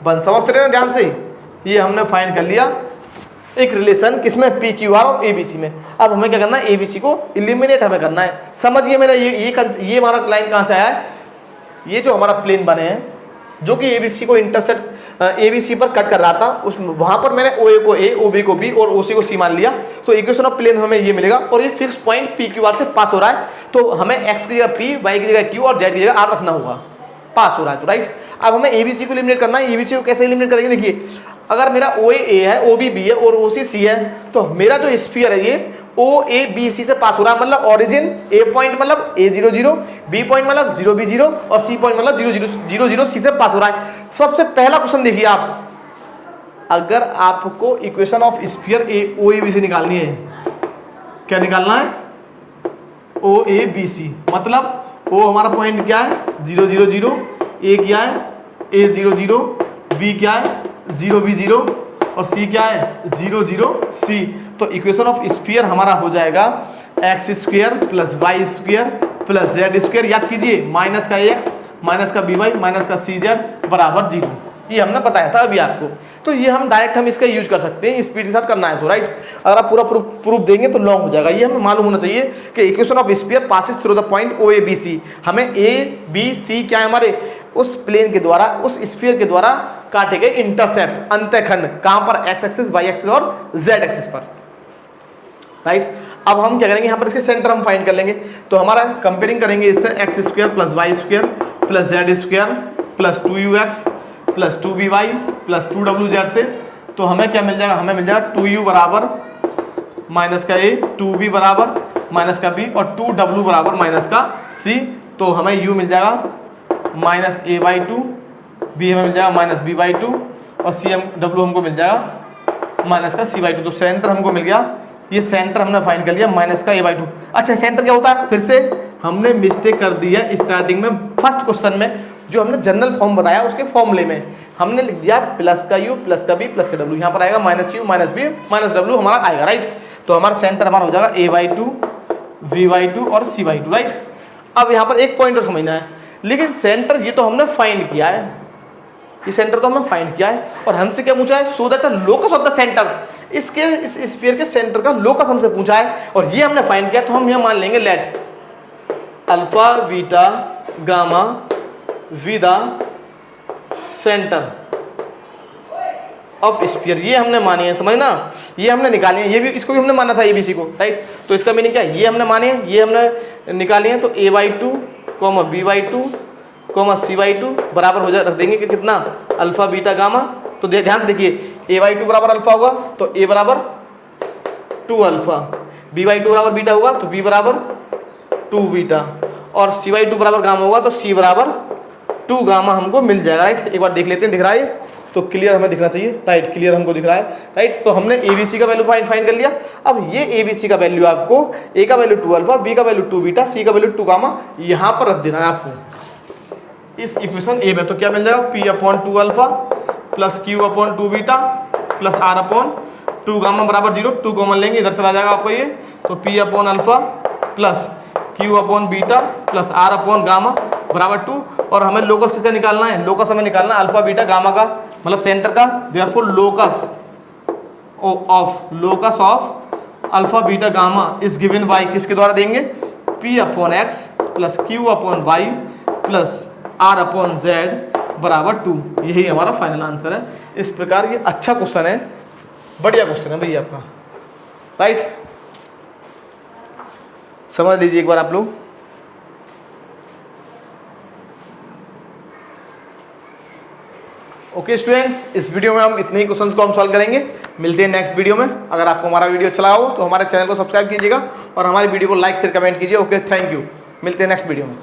1। समझते रहे ना ध्यान से, ये हमने फाइंड कर लिया एक रिलेशन किसमें, पी क्यू आर और एबीसी में। अब हमें क्या करना है, एबीसी को इलिमिनेट हमें करना है। समझिए मेरा ये हमारा लाइन कहाँ से आया है, ये जो हमारा प्लेन बने हैं जो कि एबीसी को इंटरसेक्ट एबीसी पर कट कर रहा था, उस वहां पर मैंने ओ ए को ए, ओ बी को बी और ओ सी को सी मान लिया, तो इक्वेशन ऑफ प्लेन हमें ये मिलेगा, और ये fix point P Q are से पास हो रहा है, तो हमें एक्स की जगह पी, वाई की जगह क्यू और जेड की जगह आर रखना होगा, पास हो रहा है तो, राइट। अब हमें एबीसी को एलिमिनेट करना है, एबीसी को कैसे एलिमिनेट करेंगे, देखिए अगर मेरा ओ ए है, ओ बी बी है और ओ सी सी है, तो मेरा जो स्फीयर है ये ओ ए बी सी से पास हो रहा है, मतलब ओरिजिन ए पॉइंट मतलब ए 0 0, बी पॉइंट मतलब 0 B 0 और सी पॉइंट मतलब 0 0 0 0 सी से पास हो रहा है। सबसे पहला क्वेश्चन देखिए आप, अगर आपको equation of sphere A O A B C निकालनी है, क्या निकालना है, ओ ए बी सी, मतलब ओ हमारा पॉइंट क्या है 0 0 0, ए क्या है ए 0 0, बी क्या है 0 B 0 और सी क्या है 0 0 सी। तो इक्वेशन ऑफ स्फीयर हमारा हो जाएगा x square plus y square plus z square, याद कीजिए माइनस का एक्स माइनस का बी वाई माइनस का सी जेड बराबर 0, ये हमने बताया था अभी आपको। तो ये हम डायरेक्ट हम इसका यूज कर सकते हैं, स्पीड के साथ करना है तो, राइट। अगर आप पूरा प्रूफ देंगे तो लॉन्ग हो जाएगा। ये हमें मालूम होना चाहिए कि equation of sphere passes through the point O A B C, हमें ए बी सी क्या है हमारे उस प्लेन के द्वारा, उस स्फीयर के द्वारा काटे गए इंटरसेप्ट अंतःखंड, कहां पर, एक्स एक्सिस वाई एक्सिस और जेड एक्सिस पर, राइट। अब हम क्या करेंगे, यहाँ पर इसके सेंटर हम फाइंड कर लेंगे, तो हमारा कंपेयरिंग करेंगे इससे x square plus y square plus z square plus 2ux plus 2by plus 2wz से, तो हमें क्या मिल जाएगा, हमें मिल जाएगा 2u बराबर माइनस का a, 2b बराबर माइनस का b और 2w बराबर माइनस का c। तो हमें u मिल जाएगा माइनस a/2, b हमें मिल जाएगा माइनस b/2 और w हमको मिल जाएगा माइनस का c/2। तो सेंटर हमको मिल गया, ये सेंटर हमने फाइंड कर लिया माइनस का a/2। अच्छा सेंटर क्या होता है, फिर से हमने मिस्टेक कर दी है स्टार्टिंग में, फर्स्ट क्वेश्चन में जो हमने जनरल फॉर्म बताया उसके फॉर्मूले में हमने लिख दिया प्लस का u प्लस का b प्लस का w, यहाँ पर आएगा minus u minus b minus w हमारा आएगा, राइट। तो हमारा सेंटर हमारा हो जाएगा a/2 v/2 और c/2, राइट। अब यहाँ पर एक पॉइंट और समझना है, लेकिन सेंटर ये तो हमने फाइंड किया है, ये सेंटर तो हमने फाइंड किया है, और हमसे क्या पूछा है, so that the locus of the centre, इसके इस स्फीयर के सेंटर का लोकस हमसे पूछा है और ये हमने फाइंड किया। तो हम यह मान लेंगे let alpha beta gamma with the centre of sphere, ये हमने मानी है, समझना, ये हमने निकाली है, ये भी इसको भी हमने माना था एबीसी को, राइट। तो इसका मीनिंग क्या है, ये हमने मानी है, ये हमने निकाली है, तो a/2 b/2 c/2 बराबर हो जाए, रख देंगे कि कितना अल्फा बीटा गामा। तो ध्यान से देखिए a/2 बराबर अल्फा होगा तो a बराबर 2 अल्फा, b/2 बराबर बीटा होगा तो b बराबर 2 बीटा और c/2 बराबर गामा होगा तो c बराबर 2 गामा हमको मिल जाएगा, राइट। एक बार देख लेते हैं, दिख रहा है ये? तो क्लियर हमें दिखना चाहिए, राइट, क्लियर हमको दिख रहा है, राइट। तो हमने ABC का वैल्यू फाइंड कर लिया। अब ये ABC का वैल्यू आपको A का वैल्यू 2 अल्फा, B का वैल्यू 2 बीटा, C का वैल्यू 2 गामा यहाँ पर रख देना है आपको इस इक्वेशन A में। तो क्या मिल जाएगा, P/2 alpha plus Q/2 beta plus R/2 gamma बराबर 0। 2 कॉमन लेंगे, इधर चला जाएगा आपको ये, तो P/अल्फा प्लस Q/बीटा प्लस R/ गामा बराबर 2। और हमें लोकस किसका निकालना है, लोकस हमें निकालना है अल्फा बीटा गामा का, मतलब सेंटर का। Therefore locus of alpha beta gamma is given by, किसके द्वारा देंगे, P/x plus Q/y plus R/z बराबर 2। यही हमारा फाइनल आंसर है। इस प्रकार ये अच्छा क्वेश्चन है, बढ़िया क्वेश्चन है भैया आपका, राइट। समझ लीजिए एक बार आप लोग। ओके स्टूडेंट्स, इस वीडियो में हम इतने ही क्वेश्चंस को हम सॉल्व करेंगे। मिलते हैं नेक्स्ट वीडियो में। अगर आपको हमारा वीडियो अच्छा लगा हो तो हमारे चैनल को सब्सक्राइब कीजिएगा और हमारे वीडियो को लाइक शेयर कमेंट कीजिए। Okay, thank you. मिलते हैं नेक्स्ट वीडियो में।